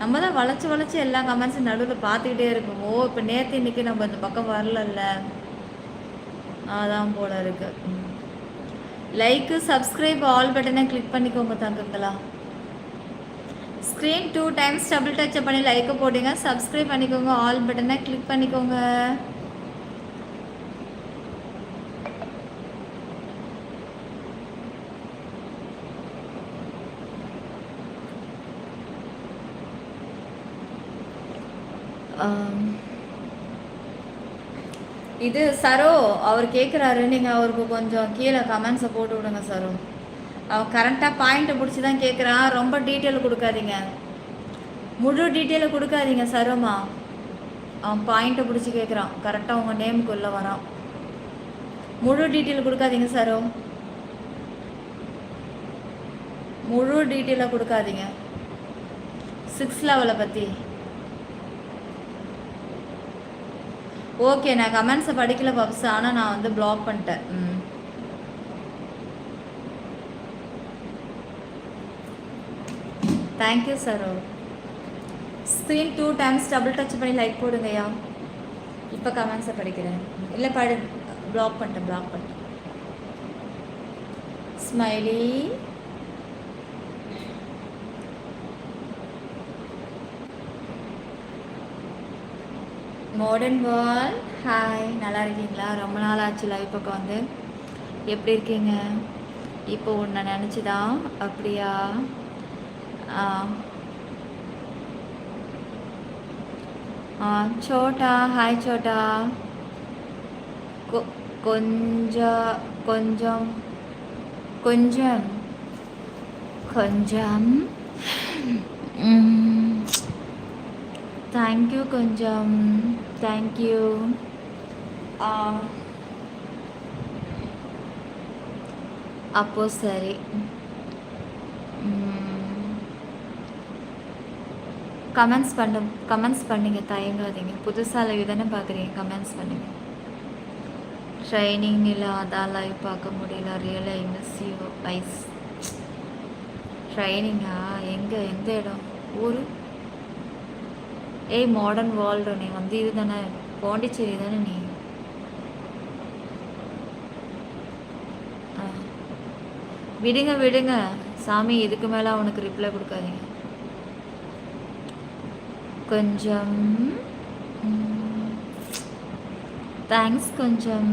நம்ம தான் வளைச்சி எல்லா கமெண்ட்ஸும் நடுவில் பார்த்துக்கிட்டே இருக்கும். இப்போ நேற்று இன்றைக்கி நம்ம இந்த பக்கம் வரலல்ல, அதான் போல இருக்கு. லைக்கு சப்ஸ்கிரைப் ஆல் பட்டனை கிளிக் பண்ணிக்கோங்க தங்கங்களா. ஸ்க்ரீன் 2 டைம்ஸ் டபுள் டச் பண்ணி லைக்கை போடுங்க, சப்ஸ்கிரைப் பண்ணிக்கோங்க, ஆல் பட்டனை கிளிக் பண்ணிக்கோங்க. இது சரோ அவர் கேட்குறாரு, நீங்கள் அவருக்கு கொஞ்சம் கீழே கமெண்ட்ஸை போட்டு விடுங்க சரோ. அவன் கரெக்டாக பாயிண்ட்டை பிடிச்சி தான் கேட்குறான். ரொம்ப டீட்டெயில் கொடுக்காதீங்க, முழு டீட்டெயிலை கொடுக்காதீங்க சரோமா. அவன் பாயிண்ட்டை பிடிச்சி கேட்குறான், கரெக்டாக உங்கள் நேமுக்குள்ளே வரான். முழு டீட்டெயில் கொடுக்காதீங்க சரோ, முழு டீட்டெயிலை கொடுக்காதீங்க. 6 லெவலை பற்றி ஓகே. நான் கமெண்ட்ஸை படிக்கல பப்ஸ், ஆனால் நான் வந்து பிளாக் பண்ணிட்டேன். Thank you sir. Screen 2 times double touch பண்ணி லைக் போடுங்கய்யா. இப்போ கமெண்ட்ஸை படிக்கிறேன். இல்லை பிளாக் பண்ணிட்டேன். ஸ்மைலி மாடர்ன் வேர்ல்ட் ஹாய், நல்லா இருக்கீங்களா? ரொம்ப நாள் ஆச்சு லைவ் பக்கம் வந்து. எப்படி இருக்கீங்க? இப்போ உன்னை நினச்சிதான். அப்படியா? சோட்டா ஹாய் சோட்டா. கொஞ்சம் தேங்க்யூ. கொஞ்சம் தேங்க்யூ. அப்போ சரி. கமெண்ட்ஸ் பண்ணுங்க, தயங்காதீங்க. புதுசாக லைவ் தானே பார்க்குறீங்க, கமெண்ட்ஸ் பண்ணுங்க. ட்ரைனிங் இல்லை, அதான் லைவ் பார்க்க முடியல. ரியலாக மிஸ் யூ ஐஸ். ட்ரைனிங்கா? எந்த இடம்? ஊர்? ஏய் மாடர்ன் வேர்ல்டு, நீ வந்து இது தானே, பாண்டிச்சேரி தானே நீ? விடுங்க சாமி, இதுக்கு மேலே அவனுக்கு ரிப்ளை கொடுக்காதீங்க. கொஞ்சம் தேங்க்ஸ். கொஞ்சம்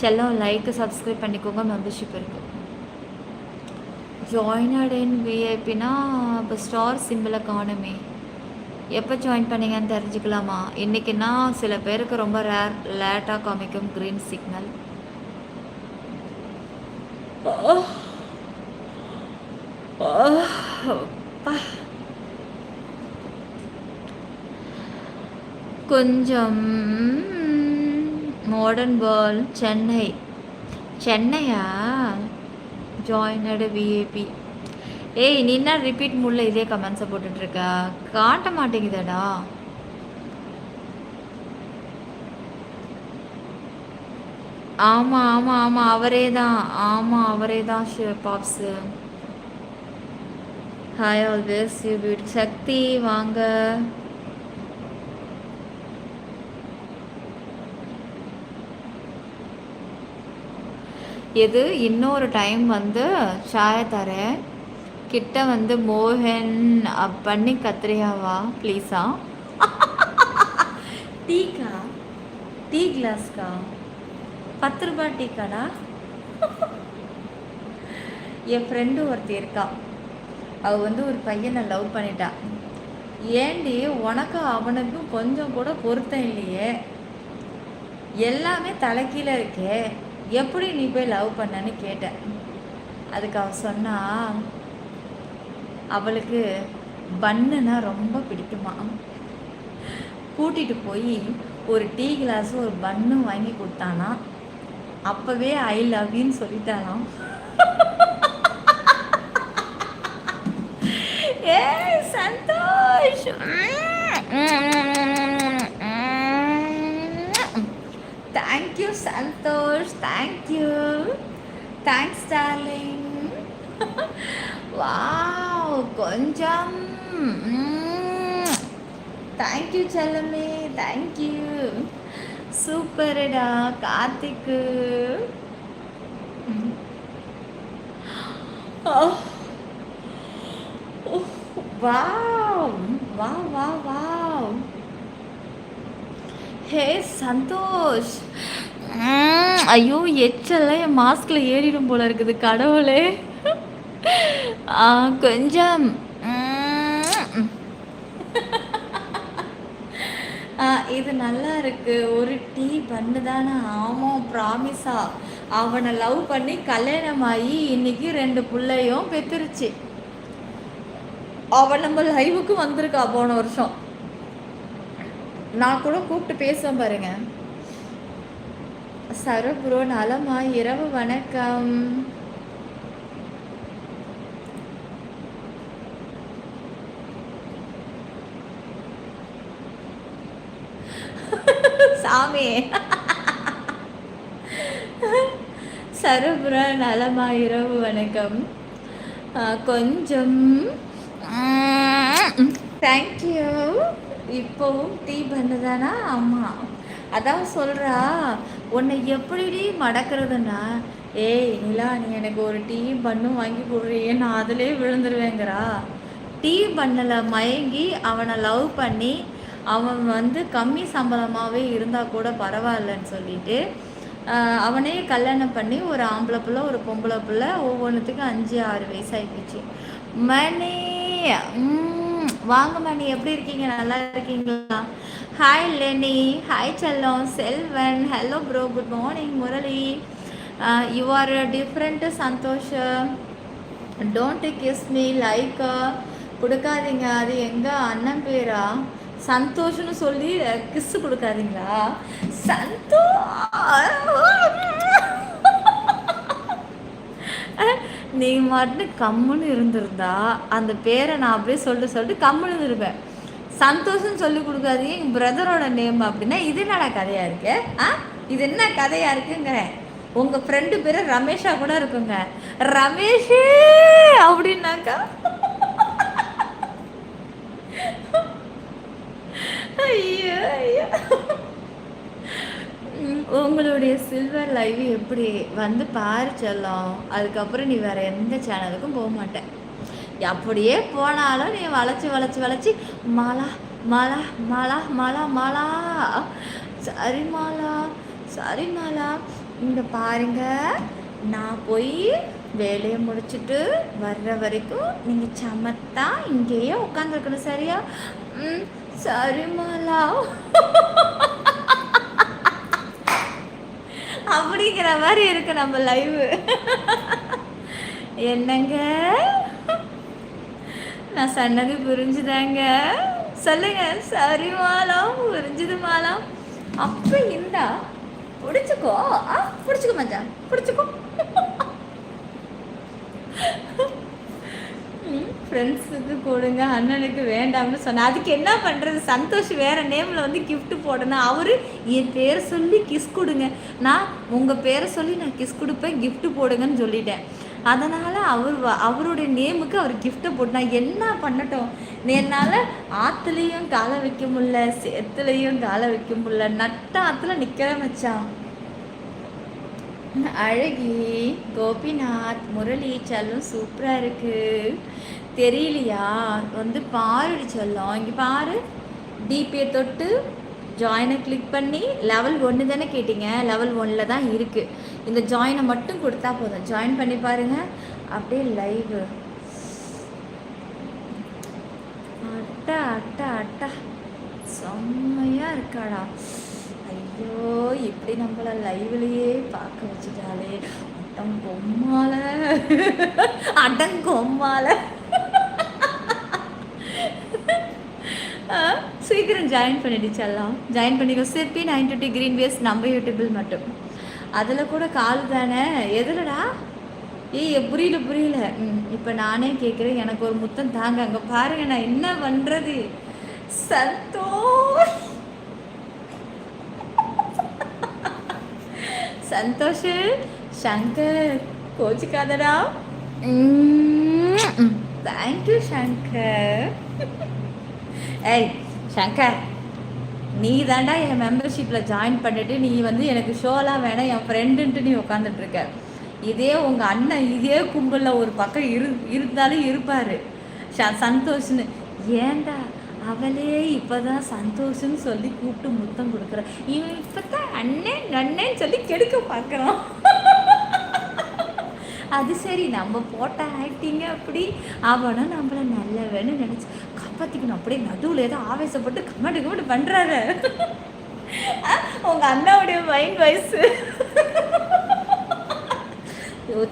செல்லம் லைக் சப்ஸ்கிரைப் பண்ணிக்கோங்க. மெம்பர்ஷிப் இருக்குது. ஜாயினட் இன் விஐபினா இப்போ ஸ்டார் சிம்பிளை காணுமே. எப்போ ஜாயின் பண்ணீங்கன்னு தெரிஞ்சுக்கலாமா? இன்றைக்கின்னா சில பேருக்கு ரொம்ப லேட்டாக காமிக்கும் க்ரீன் சிக்னல். கொஞ்சம் மாடர்ன் வேர்ல்ட் சென்னையா? ஜாயினடு விஏபி. ஏய், நீ என்ன ரிப்பீட் மூடில் இதே கமெண்ட்ஸை போட்டுட்ருக்கா? காட்ட மாட்டேங்குதடா. ஆமாம் ஆமாம் ஆமாம், அவரே தான். ஆமாம், அவரே தான் பாப்ஸு. Hi always you beauty. Sakthi வாங்க. எது இன்னொரு டைம் வந்து சாய தரேன். கிட்ட வந்து மோகன் பண்ணி கத்திரியாவா ப்ளீஸா? டீக்கா? டீ கிளாஸ்க்கா? 10 ரூபாய் டீக்காடா? என் ஃப்ரெண்டு ஒருத்தி இருக்கா. அவள் வந்து ஒரு பையனை லவ் பண்ணிட்டா. ஏண்டி உனக்கு அவனுக்கும் கொஞ்சம் கூட பொருத்தம் இல்லையே, எல்லாமே தலைக்கீழே இருக்கே, எப்படி நீ போய் லவ் பண்ணன்னு கேட்டேன். அதுக்கு அவள் சொன்னா அவளுக்கு பன்னுனா ரொம்ப பிடிக்குமா. கூட்டிகிட்டு போய் ஒரு டீ கிளாஸு ஒரு பன்னும் வாங்கி கொடுத்தானா. அப்போவே ஐ லவ் யூன்னு சொல்லிட்டானாம். ஏ Santhosh, thank you Santhosh, thank you. Thanks darling. Wow, கொஞ்சம் தேங்க்யூ செல்லமே, தேங்க்யூ. சூப்பர்டா கார்த்திக்கு. Wow wow wow wow. Hey Santhosh. ஐயோ, எச்செல்லாம் என் மாஸ்கில் ஏறிடும் போல இருக்குது கடவுளே. கொஞ்சம் இது நல்லா இருக்கு. ஒரு டீ பண்ணு தானே? ஆமாம், ப்ராமிஸா. அவனை லவ் பண்ணி கல்யாணமாகி இன்னைக்கு 2 பிள்ளையும் பெற்றுருச்சு. அவன் நம்ம லைவுக்கு வந்திருக்கா போன வருஷம். நான் கூட கூப்பிட்டு பேசுவேன் பாருங்க. சரப்ரோ நலமா? இரவு வணக்கம். சாமி. சரப்ரோ நலமா? இரவு வணக்கம். கொஞ்சம் தேங்க்யூ. இப்போவும் டீ பண்ணுதானா? ஆமாம், அதான் சொல்கிறா. உன்னை எப்படி மடக்கிறதுன்னா, ஏய் நிலா, நீ எனக்கு ஒரு டீ பண்ணும் வாங்கி கொடுறியே, நான் அதிலே விழுந்துருவேங்கிறா. டீ பண்ணில் மயங்கி அவனை லவ் பண்ணி அவன் வந்து கம்மி சம்பளமாகவே இருந்தால் கூட பரவாயில்லன்னு சொல்லிட்டு அவனே கல்யாணம் பண்ணி ஒரு ஆம்பளை பிள்ளை ஒரு பொம்பளை பிள்ளை, ஒவ்வொன்றுத்துக்கும் 5-6 வயசாகிடுச்சு. மணி வாங்க மணி, எப்படி இருக்கீங்க? நல்லா இருக்கீங்களா? ஹாய் லெனி, ஹாய் செல்லம், Selvan, hello bro, good morning Murali. You are different Santhosh. Don't kiss me like கொடுக்காதீங்க. அது எங்கள் அண்ணன் பேரா சந்தோஷ்னு சொல்லி கிஸ்ஸு கொடுக்காதீங்களா? நீ மட்டும் கம்முன்னு இருந்திருந்தா அந்த பேரை நான் அப்படியே சொல்லிட்டு கம்முன்னு இருப்பேன். சந்தோஷம் சொல்லி கொடுக்காதீங்க, எங்கள் பிரதரோட நேம் அப்படின்னா இது என்னடா கதையா இருக்கு? இது என்ன கதையா இருக்குங்கிறேன். உங்கள் ஃப்ரெண்டு பேர் ரமேஷா கூட இருக்குங்க. ரமேஷே அப்படின்னாக்கா ஐயோ ஐயோ. உங்களுடைய சில்வர் லைவ் எப்படி வந்து பாரு செல்லம். அதுக்கப்புறம் நீ வேறு எந்த சேனலுக்கும் போக மாட்டேன். அப்படியே போனாலும் நீ வளைச்சி மாலா மாலா மாலா மாலா மாலா. சரி மாலா, சரி மாலா. இங்கே பாருங்க, நான் போய் வேலையை முடிச்சுட்டு வர்ற வரைக்கும் நீங்கள் சமத்தா இங்கேயே உட்காந்துருக்கணும், சரியா? ம், சரி மாலா. அப்படிங்கிற மாதிரி இருக்கு நம்ம லைவ். என்னங்க, நான் சொன்னது புரிஞ்சுதாங்க? சொல்லுங்க. சரி மாலா, புரிஞ்சுது மாலா. அப்ப இந்தா பிடிச்சிக்கோ. பிடிச்சிக்கோ மச்சான், பிடிச்சிக்கோ. ஃப்ரெண்ட்ஸுக்கு கொடுங்க, அண்ணனுக்கு வேண்டாம்னு சொன்னேன். அதுக்கு என்ன பண்ணுறது? சந்தோஷ் வேறு நேமில் வந்து கிஃப்ட் போடணும். அவர் என் பேரை சொல்லி கிஸ் கொடுங்க, நான் உங்கள் பேரை சொல்லி நான் கிஸ் கொடுப்பேன், கிஃப்ட் போடுங்கன்னு சொல்லிட்டேன். அதனால் அவருடைய நேமுக்கு அவர் கிஃப்ட்டை போட்டு நான் என்ன பண்ணட்டும்? என்னால் ஆற்றுலையும் காலை வைக்க முடியல, சேத்துலையும் காலை வைக்க முடியல, நட்ட ஆற்றுல நிற்கிற மச்சான். அழகி, கோபிநாத், முரளி செல்லம் சூப்பராக இருக்குது. தெரியலையா? வந்து பாருடி செல்லம். இங்கே பாரு, டிபியை தொட்டு ஜாயினை கிளிக் பண்ணி லெவல் 1 தானே கேட்டிங்க? லெவல் 1 தான் இருக்குது. இந்த ஜாயினை மட்டும் கொடுத்தா போதும். ஜாயின் பண்ணி பாருங்கள். அப்படியே லைவ். அட்டா அட்டா அட்டா, செம்மையாக இருக்காடா. ஐயோ, இப்படி நம்மள லைவ்லையே பார்க்க வச்சுட்டாலே. அடங்கொம்மால, அடங்கொம்மால. சீக்கிரம் ஜாயின் பண்ணிடுச்செல்லாம். ஜாயின் பண்ணிக்கோ. சிற்பி 920 கிரீன் வேஸ் நம்ம யூடியூபில் மட்டும். அதில் கூட கால் தானே. எதுலடா? புரியல. இப்போ நானே கேட்குறேன், எனக்கு ஒரு முத்தம் தாங்க. அங்கே பாருங்க, நான் என்ன பண்ணுறது? சந்தோஷ் சங்கர், கோச்சிக்காதடா. தேங்க்யூ சங்கர். ஏய் சங்கர், நீ தாண்டா என் மெம்பர்ஷிப்பில் ஜாயின் பண்ணிட்டு நீ வந்து எனக்கு ஷோலாம் வேணாம், என் ஃப்ரெண்டுன்ட்டு நீ உட்காந்துட்ருக்க. இதே உங்கள் அண்ணன் இதே கும்பலில் ஒரு பக்கம் இருந்தாலும் இருப்பார், சந்தோஷ்னு. ஏண்டா அவளே இப்போதான் சந்தோஷம்னு சொல்லி கூப்பிட்டு முத்தம் கொடுக்குற, இவன் இப்போ தான் அண்ணேன்னு சொல்லி கெடுக்க பார்க்குறான். அது சரி, நம்ம போட்ட ஆக்டிங்க அப்படி. அவனும் நம்மளை நல்லவன்னு நினச்சி காப்பாற்றிக்கணும். அப்படியே நடுவில் ஏதோ ஆவேசப்பட்டு கமெண்ட் பண்ணுறாரு. உங்கள் அண்ணாவுடைய மைண்ட் வயசு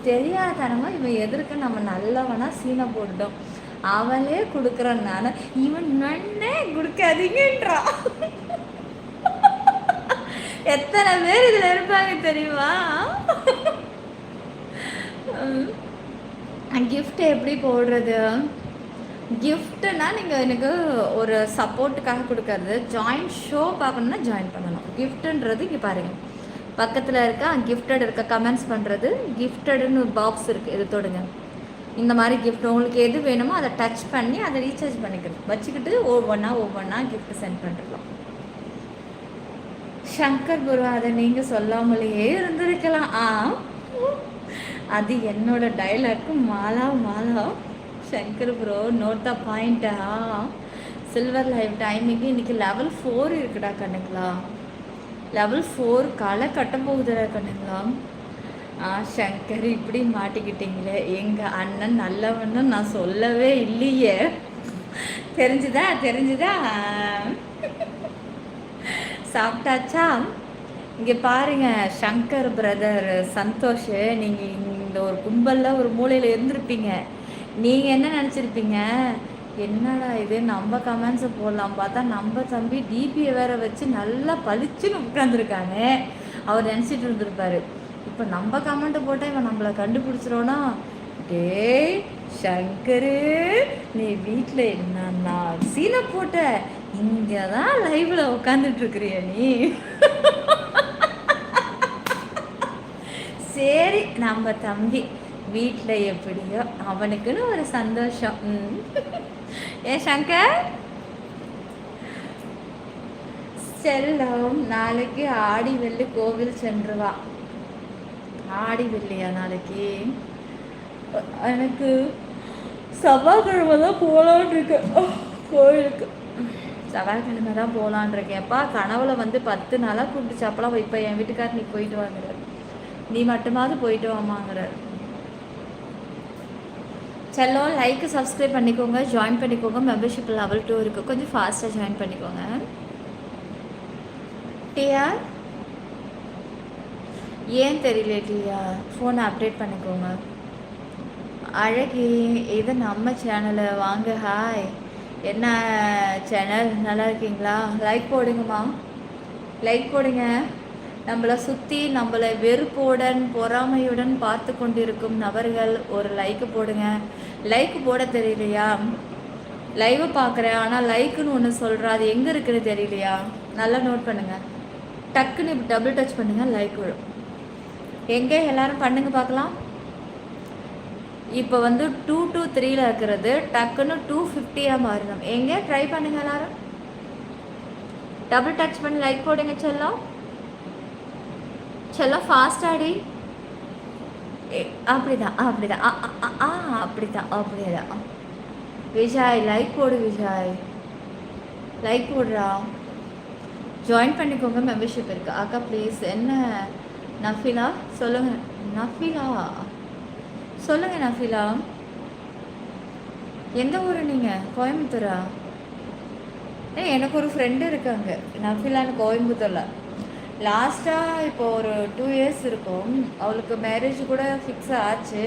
தெரியாதனமா இவன் எதிர்க்க நம்ம நல்லவனா சீனை போட்டுட்டோம். அவளே கொடுக்குறனால இவன் நன்னே கொடுக்காதீங்கன்றான். எத்தனை பேர் இதில் இருப்பாங்க தெரியுமா? கிஃப்ட் எப்படி போடுறது? கிஃப்ட்னா நீங்கள் எனக்கு ஒரு சப்போர்ட்டுக்காக கொடுக்கறது. ஜாயின் ஷோ பார்க்கணுன்னா ஜாயின் பண்ணணும். கிஃப்ட்டுன்றது இங்கே பாருங்கள், பக்கத்தில் இருக்கா கிஃப்டட் இருக்க கமெண்ட்ஸ் பண்ணுறது. கிஃப்டடுன்னு ஒரு பாக்ஸ் இருக்குது, இது தொடுங்க. இந்த மாதிரி கிஃப்ட் உங்களுக்கு எது வேணுமோ அதை டச் பண்ணி அதை ரீசார்ஜ் பண்ணிக்கணும், வச்சுக்கிட்டு ஒவ்வொன்றா கிஃப்ட் சென்ட் பண்ணிடலாம். சங்கர் ப்ரோ, அதை நீங்கள் சொல்லாமலேயே இருந்திருக்கலாம். அது என்னோட dialogue. Mala Mala. Shankar bro, note the பாயிண்டா. சில்வர் லைவ் டைமிங்கு இன்றைக்கி லெவல் 4 இருக்குடா கண்ணுங்களா. லெவல் 4 களை கட்ட போகுதுடா கண்ணுங்களா. சங்கர், இப்படி மாட்டிக்கிட்டீங்களே. எங்கள் அண்ணன் நல்லவன்னு நான் சொல்லவே இல்லையே. தெரிஞ்சுதா? சாப்பிட்டாச்சா? இங்கே பாருங்கள் சங்கர் பிரதர், சந்தோஷ், நீங்கள் இந்த ஒரு கும்பலில் ஒரு மூலையில் இருந்திருப்பீங்க. நீங்கள் என்ன நினச்சிருப்பீங்க? என்னடா இது, நம்ம கமெண்ட்ஸை போடலாம் பார்த்தா நம்ம தம்பி டிபியை வேற வச்சு நல்லா பளிச்சுன்னு உட்காந்துருக்காங்க. அவர் நினச்சிட்டு இருந்திருப்பாரு, இப்போ நம்ம கமெண்ட்டை போட்டால் இவன் நம்மளை கண்டுபிடிச்சிரோன்னா. டேய் சங்கரு, நீ வீட்டில் என்னன்னா சீனை போட்ட, இங்கே தான் லைவில் உட்காந்துட்ருக்குறிய நீ. சரி, நம்ம தம்பி வீட்டில் எப்படியோ அவனுக்குன்னு ஒரு சந்தோஷம். ஏன் சங்கர் செல்லம், நாளைக்கு ஆடி வெள்ளி கோவில் சென்று வா. ஆடி வெள்ளியா நாளைக்கு? எனக்கு செவ்வாய்க்கிழமை தான் போகலான்னு இருக்கு கோயிலுக்கு. செவ்வாய்க்கிழமை தான் போகலான்றக்கேப்பா. கனவுல வந்து 10 நாளாக கூப்பிட்டு அப்பலாம் வைப்பேன். என் வீட்டுக்கார் நீ போயிட்டு வாங்குறாரு, நீ மட்டுமாவது போயிட்டு வாமாங்கிறார். செல்லம் லைக்கு சப்ஸ்கிரைப் பண்ணிக்கோங்க, ஜாயின் பண்ணிக்கோங்க. மெம்பர்ஷிப் லெவல் 2 இருக்குது, கொஞ்சம் ஃபாஸ்ட்டாக ஜாயின் பண்ணிக்கோங்க. டிஆர் ஏன் தெரியல டிஆர், ஃபோனை அப்டேட் பண்ணிக்கோங்க. அழகி இது நம்ம சேனலு, வாங்க. ஹாய், என்ன சேனல், நல்லா இருக்கீங்களா? லைக் போடுங்கம்மா, லைக் போடுங்க. நம்மளை சுற்றி நம்மளை வெறுப்புடன் பொறாமையுடன் பார்த்து கொண்டிருக்கும் நபர்கள் ஒரு லைக்கு போடுங்க. லைக்கு போட தெரியலையா? லைவை பார்க்குறேன், ஆனால் லைக்குன்னு ஒன்று சொல்கிறேன், அது எங்கே இருக்குன்னு தெரியலையா? நல்லா நோட் பண்ணுங்கள். டக்குன்னு இப்போ டபுள் டச் பண்ணுங்கள், லைக் விழும். எங்கே எல்லாரும் பண்ணுங்க பார்க்கலாம். இப்போ வந்து 2 to 3 இருக்கிறது, டக்குன்னு 250 மாறணும். எங்கே ட்ரை பண்ணுங்க எல்லாரும், டபுள் டச் பண்ணி லைக் போடுங்க. செல்லம் செல்லம் ஃபாஸ்டாடி. அப்படிதான் அப்படிதான் அப்படிதான் அப்படிதான். விஜய் லைக் போடு, விஜய் லைக் போடுறா. ஜாயின் பண்ணிக்கோங்க, மெம்பர்ஷிப் இருக்கு. அக்கா ப்ளீஸ். என்ன நஃபிலா சொல்லுங்க, நஃபிலா சொல்லுங்க. நஃபிலா எந்த ஊர் நீங்கள்? கோயம்புத்தூரா? எனக்கு ஒரு ஃப்ரெண்டு இருக்காங்க நஃபிலான்னு, கோயம்புத்தூரில். லாஸ்ட்டாக இப்போ ஒரு 2 years இருக்கும், அவளுக்கு மேரேஜ் கூட ஃபிக்ஸ் ஆச்சு.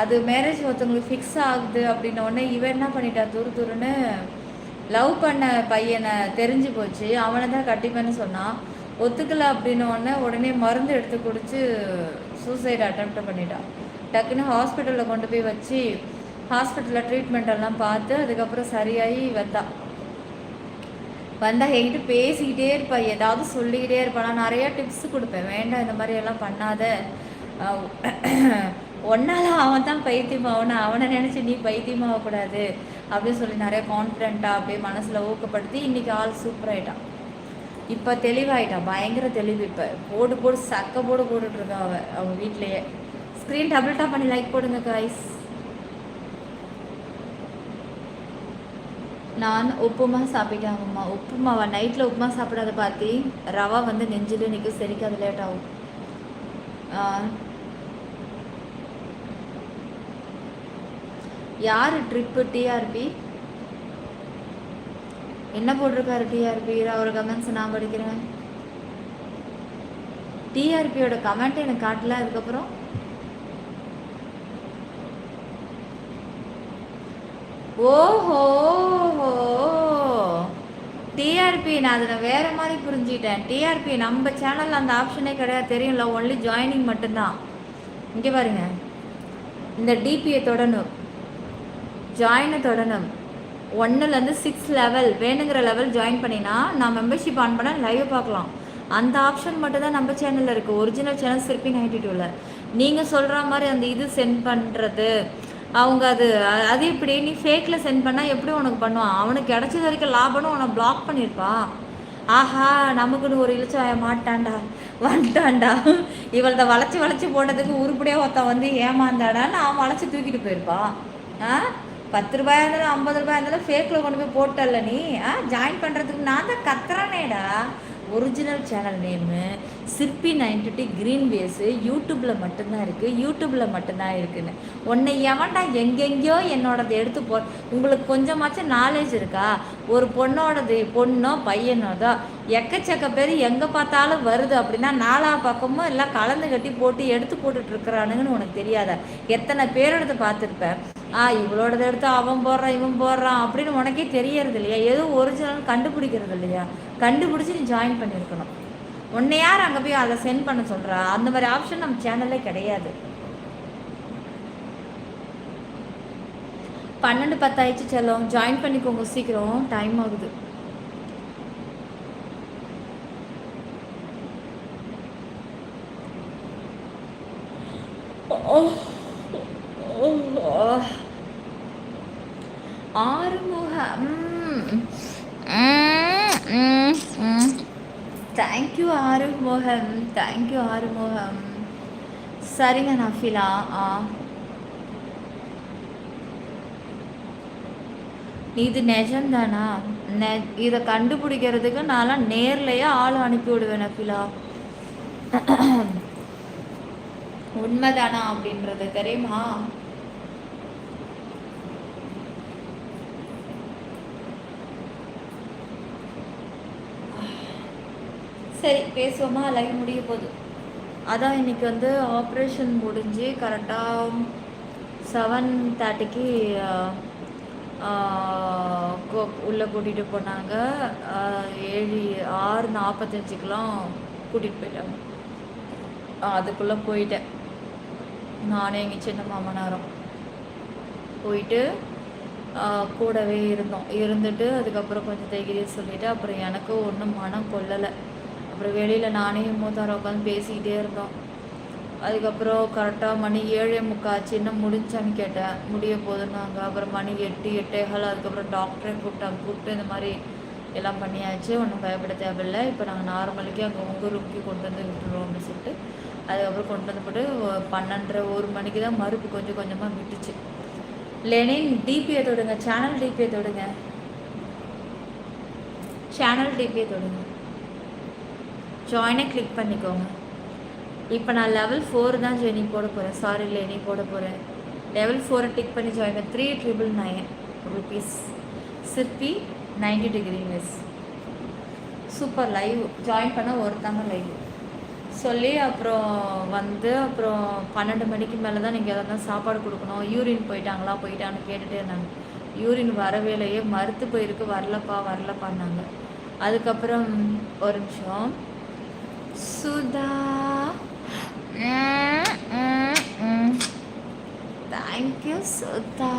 அது மேரேஜ் ஒருத்தவங்களுக்கு ஃபிக்ஸ் ஆகுது அப்படின்ன உடனே இவன் என்ன பண்ணிட்டா, துருன்னு லவ் பண்ண பையனை தெரிஞ்சு போச்சு, அவனை தான் கட்டிப்பேன்னு சொன்னான். ஒத்துக்கலை அப்படின்ன உடனே மருந்து எடுத்து குடிச்சு சூசைட் அட்டெம்ப்ட் பண்ணிட்டான். டக்குன்னு ஹாஸ்பிட்டலில் கொண்டு போய் வச்சு ஹாஸ்பிட்டலில் ட்ரீட்மெண்ட் எல்லாம் பார்த்து அதுக்கப்புறம் சரியாகி வந்தால் என்கிட்ட பேசிக்கிட்டே இருப்பாள், ஏதாவது சொல்லிக்கிட்டே இருப்பாள். நான் நிறையா டிப்ஸ் கொடுப்பேன், வேண்டாம் இந்த மாதிரி எல்லாம் பண்ணாத, ஒன்றால் அவன் தான் பைத்தியமாகணும், அவனை நினச்சி நீ பைத்தியமாகக்கூடாது அப்படின்னு சொல்லி நிறைய கான்ஃபிடென்ட்டாக அப்படியே மனசில் ஊக்கப்படுத்தி இன்றைக்கி ஆள் சூப்பராகிட்டான். இப்போ தெளிவாயிட்டான், பயங்கர தெளிவு. இப்போ போடு சக்க போட்டுட்ருக்கா அவங்க வீட்லேயே. ஸ்க்ரீன் டபுள் டாப் பண்ணி லைக் போடுங்க காய்ஸ். நான் உப்புமா சாப்பிட்டாங்கம்மா. உப்புமாவா? நைட்டில் உப்புமா சாப்பிடாத பார்த்தி, ரவா வந்து நெஞ்சில் நிற்கும், செரிக்காது, லேட் ஆகும். யார் ட்ரிப்பு? டிஆர்பி என்ன போட்டிருக்காரு? டிஆர்பி ஒரு கமெண்ட்ஸ் நான் படிக்கிறேன். டிஆர்பியோட கமெண்ட் எனக்கு காட்டல. அதுக்கப்புறம் ஓஹோ டிஆர்பி, நான் அதில் வேறு மாதிரி புரிஞ்சுக்கிட்டேன். டிஆர்பி நம்ம சேனலில் அந்த ஆப்ஷனே கிடையாது, தெரியும்ல, ஒன்லி ஜாயினிங் மட்டும்தான். இங்கே பாருங்க, இந்த டிபியை தொடணும், ஜாயினை தொடணும். 1லேருந்து 6 லெவல் வேணுங்கிற லெவல் ஜாயின் பண்ணினா நான் மெம்பர்ஷிப் ஆன் பண்ண லைவ் பார்க்கலாம். அந்த ஆப்ஷன் மட்டும்தான் நம்ம சேனலில் இருக்குது. ஒரிஜினல் சேனல் சிற்பி 92ல் நீங்கள் சொல்கிற மாதிரி அந்த இது சென்ட் பண்ணுறது அவங்க அது இப்படி நீ ஃபேக்கில் சென்ட் பண்ணால் எப்படி உனக்கு பண்ணுவான்? அவனுக்கு கிடச்சது வரைக்கும் லாபம்னு உன்னை பிளாக் பண்ணியிருப்பான். ஆஹா நமக்குன்னு ஒரு இழிச்சாய மாட்டான்டா, வந்துட்டான்டா, இவளை வளைச்சி போட்டதுக்கு உருப்படியாக ஒருத்தன் வந்து ஏமாந்தாடான்னு அவன் வளைச்சி தூக்கிட்டு போயிருப்பான். 10 ரூபாயா இருந்தாலும் 50 ரூபாயா இருந்தாலும் ஃபேக்கில் கொண்டு போய் போட்டல நீ. ஜாயின் பண்ணுறதுக்கு நான் தான் கத்துறானேடா. ஒரிஜினல் சேனல் நேமு சிற்பி 92 க்ரீன் வேஸு, யூடியூப்பில் மட்டும்தான் இருக்குது, யூடியூப்பில் மட்டும்தான் இருக்குதுன்னு. உன்னை எவன்டா எங்கெங்கேயோ என்னோடது எடுத்து உங்களுக்கு கொஞ்சமாச்சும் நாலேஜ் இருக்கா? ஒரு பொண்ணோ பையனோதோ எக்கச்சக்க பேர் எங்கே பார்த்தாலும் வருது அப்படின்னா 4 பக்கமும் எல்லாம் கலந்து கட்டி போட்டு எடுத்து போட்டுட்ருக்குறானுங்கன்னு உனக்கு தெரியாத? எத்தனை பேரோடது பார்த்துருப்பேன். இவளோடது எடுத்து அவன் போடுறான் இவன் போடுறான் அப்படின்னு உனக்கே தெரியறது இல்லையா? எதுவும் ஒரிஜினல் கண்டுபிடிக்கிறது இல்லையா? கண்டுபிடிச்சி நீ ஜாயின் பண்ணியிருக்கணும். உன்னை யார் அங்கே போய் அதை சென்ட் பண்ண சொல்கிறா? அந்த மாதிரி ஆப்ஷன் நம்ம சேனல்லே கிடையாது. 12:10 ஆயிடுச்சு. செல்லம் ஜாயின் பண்ணிக்கோங்க சீக்கிரம், டைம் ஆகுது. Arumugam, thank you Arumugam, thank you Arumugam. சரிங்க நஃபிலா. இது நிஜம்தானா? இதை கண்டுபிடிக்கிறதுக்கு நான்லாம் நேர்லையே ஆள் அனுப்பி விடுவேன் நஃபிலா. உண்மைதானா அப்படின்றது தெரியுமா? சரி பேசுவோமா? லைவ் முடிய போகுது. அதான் இன்னைக்கு வந்து ஆப்ரேஷன் முடிஞ்சு கரெக்டாக 7:30க்கு உள்ளே கூட்டிகிட்டு போனாங்க. 6:45க்கெலாம் கூட்டிகிட்டு போயிட்டாங்க. அதுக்குள்ளே போயிட்டேன் நானே, எங்கள் சின்ன மாமனாரும் போயிட்டு கூடவே இருந்துட்டு அதுக்கப்புறம் கொஞ்சம் தைரியம் சொல்லிவிட்டு அப்புறம் எனக்கு ஒன்றும் மனம் கொள்ளலை. அப்புறம் வெளியில் நானே மூத்தார உட்காந்து பேசிக்கிட்டே இருந்தோம். அதுக்கப்புறம் கரெக்டாக மணி 7:45 இன்னும் முடிஞ்சான்னு கேட்டேன். முடிய போதுன்னாங்க. அப்புறம் மணி 8, 8:15. அதுக்கப்புறம் டாக்டரே கூப்பிட்டு இந்த மாதிரி எல்லாம் பண்ணியாச்சு, ஒன்றும் பயப்பட தேவையில்லை, இப்போ நாங்கள் நார்மலுக்கே அங்கே உங்கள் ரூமுக்கு கொண்டு வந்து விட்டுருவோம் அப்படின்னு சொல்லிட்டு அதுக்கப்புறம் கொண்டு வந்து போட்டு 12:30, 1 மணிக்கு தான் மறுப்பு கொஞ்சம் கொஞ்சமாக விட்டுச்சு. லெனின் டிபியை தொடுங்க, சேனல் டிபியை தொடுங்க, ஜாயினை கிளிக் பண்ணிக்கோங்க. இப்போ நான் லெவல் 4 தான் ஜெனி போட போகிறேன். சாரி லெனி போட போகிறேன். லெவல் 4 டிக் பண்ணி ஜாயின் 3,999 rupees. சிற்பி 90 degree miss. Super live join பண்ண ஒருத்தாங்க லைவ் சொல்லி அப்புறம் 12 மணிக்கு மேலே தான் நீங்கள் எதாவது சாப்பாடு கொடுக்கணும். யூரின் போயிட்டான்னு கேட்டுகிட்டே இருந்தாங்க. யூரின் வரவேலையே மறுத்து போயிருக்கு, வரலப்பான்னாங்க. அதுக்கப்புறம் ஒரு நிமிஷம் சுதா தேங்க்யூ சுதா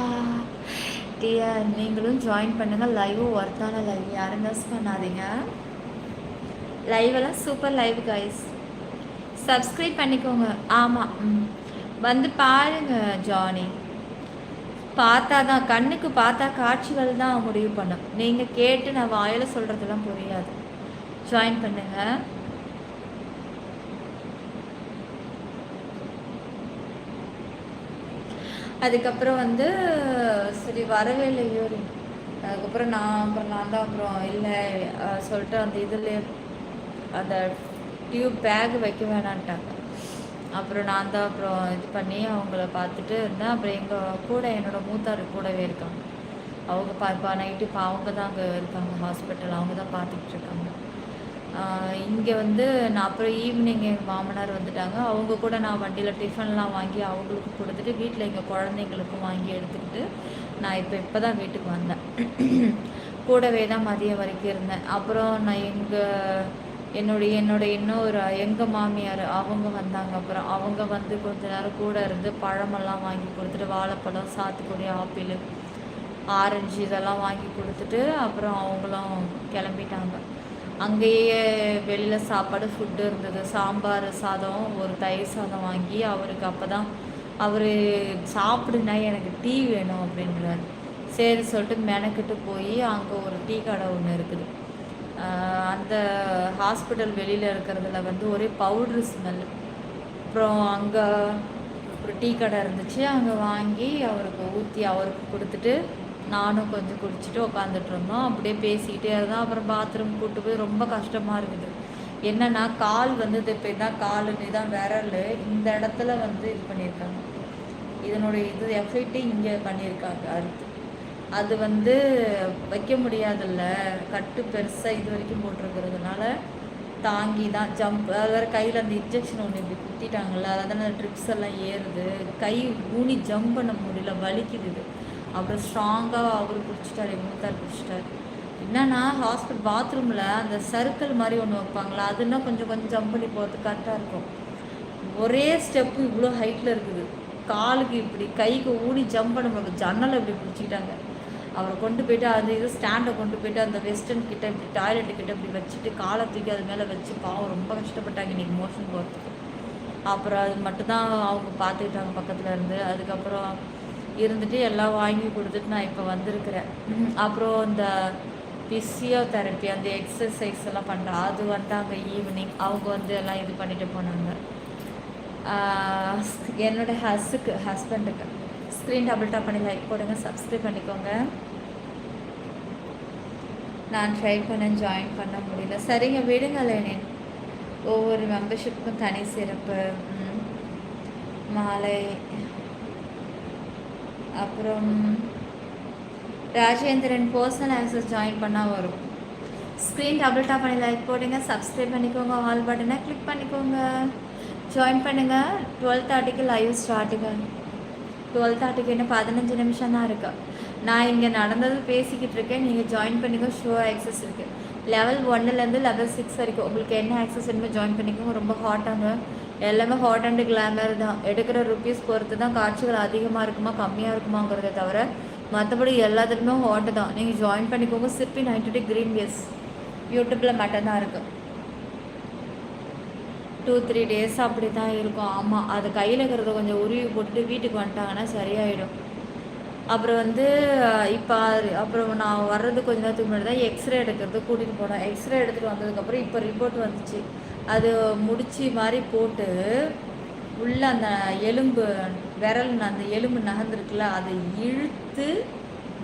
டியர். நீங்களும் ஜாயின் பண்ணுங்கள். லைவ் ஒர்த்தான லைவ், யாரும் மிஸ் பண்ணாதீங்க. லைவெல்லாம் சூப்பர் லைவ் கைஸ், சப்ஸ்கிரைப் பண்ணிக்கோங்க. ஆமாம் வந்து பாருங்க ஜானி. பார்த்தா தான் கண்ணுக்கு பார்த்தா காட்சிகள் தான் முடிவு பண்ணும். நீங்கள் கேட்டு நான் வாயில் சொல்கிறதெல்லாம் புரியாது. ஜாயின் பண்ணுங்கள். அதுக்கப்புறம் வந்து சரி வரவே இல்லை யூரின். அதுக்கப்புறம் நான் தான் அப்புறம் இல்லை சொல்லிட்டு அந்த இதில் அந்த டியூப் பேக் வைக்க வேணான்ட்டாங்க. அப்புறம் நான் தான் அப்புறம் இது பண்ணி அவங்கள பார்த்துட்டு இருந்தேன். அப்புறம் எங்கள் கூட என்னோடய மூத்தார் கூடவே இருக்காங்க. அவங்க இப்போ நைட்டு இப்போ அவங்க தான் அங்கே இருக்காங்க ஹாஸ்பிட்டல், அவங்க தான் பார்த்துக்கிட்டு இருக்காங்க. இங்கே வந்து நான் அப்புறம் ஈவினிங் எங்கள் மாமனார் வந்துட்டாங்க. அவங்க கூட நான் வண்டியில் டிஃபன்லாம் வாங்கி அவங்களுக்கு கொடுத்துட்டு வீட்டில் எங்கள் குழந்தைங்களுக்கும் வாங்கி எடுத்துக்கிட்டு நான் இப்போ தான் வீட்டுக்கு வந்தேன். கூடவே தான் மதியம் வரைக்கும் இருந்தேன். அப்புறம் நான் என்னுடைய இன்னொரு எங்கள் மாமியார் அவங்க வந்தாங்க. அப்புறம் அவங்க வந்து கொஞ்ச நேரம் கூட இருந்து பழமெல்லாம் வாங்கி கொடுத்துட்டு வாழைப்பழம், சாத்துக்குடி, ஆப்பிள், ஆரஞ்சு இதெல்லாம் வாங்கி கொடுத்துட்டு அப்புறம் அவங்களும் கிளம்பிட்டாங்க. அங்கேயே வெளியில் சாப்பாடு ஃபுட்டு இருந்தது. சாம்பார் சாதம், ஒரு தயிர் சாதம் வாங்கி அவருக்கு அப்போ தான் அவர் சாப்பிடுனா எனக்கு டீ வேணும் அப்படின்றார். சரி சொல்லிட்டு மெனக்கிட்டு போய் அங்கே ஒரு டீ கடை ஒன்று இருக்குது. அந்த ஹாஸ்பிட்டல் வெளியில் இருக்கிறதுல வந்து ஒரே பவுட்ரு ஸ்மெல். அப்புறம் அங்கே ஒரு டீ கடை இருந்துச்சு, அங்கே வாங்கி அவருக்கு ஊற்றி அவருக்கு கொடுத்துட்டு நானும் கொஞ்சம் குடிச்சிட்டு உட்காந்துட்டு இருந்தோம். அப்படியே பேசிக்கிட்டே இருந்தோம். அப்புறம் பாத்ரூம் கூப்பிட்டு போய் ரொம்ப கஷ்டமாக இருக்குது. என்னென்னா கால் வந்து இப்போ இதான் கால், இதுதான் விரல், இந்த இடத்துல வந்து இது பண்ணியிருக்காங்க. இதனுடைய இது எஃபெக்ட்டு இங்கே பண்ணியிருக்காங்க அறுத்து. அது வந்து வைக்க முடியாதில்ல, கட்டு பெருசாக இது வரைக்கும் போட்டிருக்கிறதுனால தாங்கி தான் ஜம்ப். அது வேறு கையில் அந்த இன்ஜெக்ஷன் ஒன்று இப்படி குத்திட்டாங்கல்ல, அதான் அந்த ட்ரிப்ஸ் எல்லாம் ஏறுது. கை ஊனி ஜம்ப் பண்ண முடியல, வலிக்குது. அப்புறம் ஸ்ட்ராங்காக அவர் பிடிச்சிட்டாரு, மூத்தார் பிடிச்சிட்டாரு. என்னன்னா ஹாஸ்பிட்டல் பாத்ரூமில் அந்த சர்க்கிள் மாதிரி ஒன்று வைப்பாங்களா, அதுன்னா கொஞ்சம் ஜம்ப் பண்ணி போகிறதுக்கு கரெக்டாக இருக்கும். ஒரே ஸ்டெப்பு இவ்வளோ ஹைட்டில் இருக்குது. காலுக்கு இப்படி கைக்கு ஊனி ஜம்ப் பண்ண முடியும். ஜன்னலை இப்படி பிடிச்சிக்கிட்டாங்க. அவரை கொண்டு போய்ட்டு அந்த இது ஸ்டாண்டை கொண்டு போய்ட்டு அந்த வெஸ்டர்ன் கிட்ட இப்படி டாய்லெட்டு கிட்ட இப்படி வச்சுட்டு காலை தூக்கி அது மேலே வச்சு பாவம் ரொம்ப கஷ்டப்பட்டாங்க இன்றைக்கி மோஷன் போகிறதுக்கு. அப்புறம் அது மட்டும்தான் அவங்க பார்த்துக்கிட்டாங்க பக்கத்தில் இருந்து. அதுக்கப்புறம் இருந்துட்டு எல்லாம் வாங்கி கொடுத்துட்டு நான் இப்போ வந்திருக்கிறேன். அப்புறம் இந்த ஃபிசியோதெரப்பி அந்த எக்ஸசைஸ் எல்லாம் பண்ணுறேன், அது வந்தாங்க ஈவினிங். அவங்க வந்து எல்லாம் இது பண்ணிட்டு போனாங்க. என்னோடய ஹஸ்பண்டுக்கு ஸ்க்ரீன் டபுள் டாப் பண்ணி லைக் போடுங்க, சப்ஸ்கிரைப் பண்ணிக்கோங்க. நான் ட்ரை பண்ண ஜாயின் பண்ண முடியல. சரிங்க விடுங்களேனே, ஒவ்வொரு மெம்பர்ஷிப்புக்கும் தனி சிறப்பு. மாலை. அப்புறம் ராஜேந்திரன் பர்சனல் ஆக்சஸ் ஜாயின் பண்ணால் வரும். ஸ்க்ரீன் டபுள் டாப் பண்ணி லைக் போடுங்க, சப்ஸ்கிரைப் பண்ணிக்கோங்க, ஆல் பட்டனை கிளிக் பண்ணிக்கோங்க, ஜாயின் பண்ணுங்கள். 12:30க்கு லைவ் ஸ்டார்ட்டுங்க. 12:30க்கு என்ன 15 நிமிஷம் தான் இருக்கு. நான் இங்கே நடந்தது பேசிக்கிட்டு இருக்கேன். நீங்கள் ஜாயின் பண்ணிக்கோ. ஷோ ஆக்சஸ் இருக்குது. லெவல் 1லேருந்து லெவல் 6 வரைக்கும் உங்களுக்கு என்ன ஆக்சஸ் வேணுமோ ஜாயின் பண்ணிக்கோங்க. ரொம்ப ஹாட்டாங்க, எல்லாமே ஹாட் அண்ட் கிளாமர் தான். எடுக்கிற ருப்பீஸ் பொறுத்து தான் காட்சிகள் அதிகமாக இருக்குமா கம்மியாக இருக்குமாங்கிறத தவிர மற்றபடி எல்லாத்துக்குமே ஹாட்டு தான். நீங்கள் ஜாயின் பண்ணிக்கோங்க. சிப்பி 90 க்ரீன் வேஸ் யூடியூப்பில் மட்டும்தான் இருக்குது. 2-3 டேஸ் அப்படி தான் இருக்கும். ஆமாம், அது கையில் இருக்கிறத கொஞ்சம் உருவி போட்டுட்டு வீட்டுக்கு வந்துட்டாங்கன்னா சரியாயிடும். அப்புறம் வந்து இப்போ அப்புறம் நான் வர்றது கொஞ்ச நேரத்துக்கு முன்னாடி தான் எக்ஸ்ரே எடுக்கிறது கூட்டிகிட்டு போனேன். எக்ஸ்ரே எடுத்துகிட்டு வந்ததுக்கப்புறம் இப்போ ரிப்போர்ட் வந்துச்சு. அது முடிச்சு மாதிரி போட்டு உள்ள அந்த எலும்பு விரல் அந்த எலும்பு நகர்ந்துருக்குல்ல அதை இழுத்து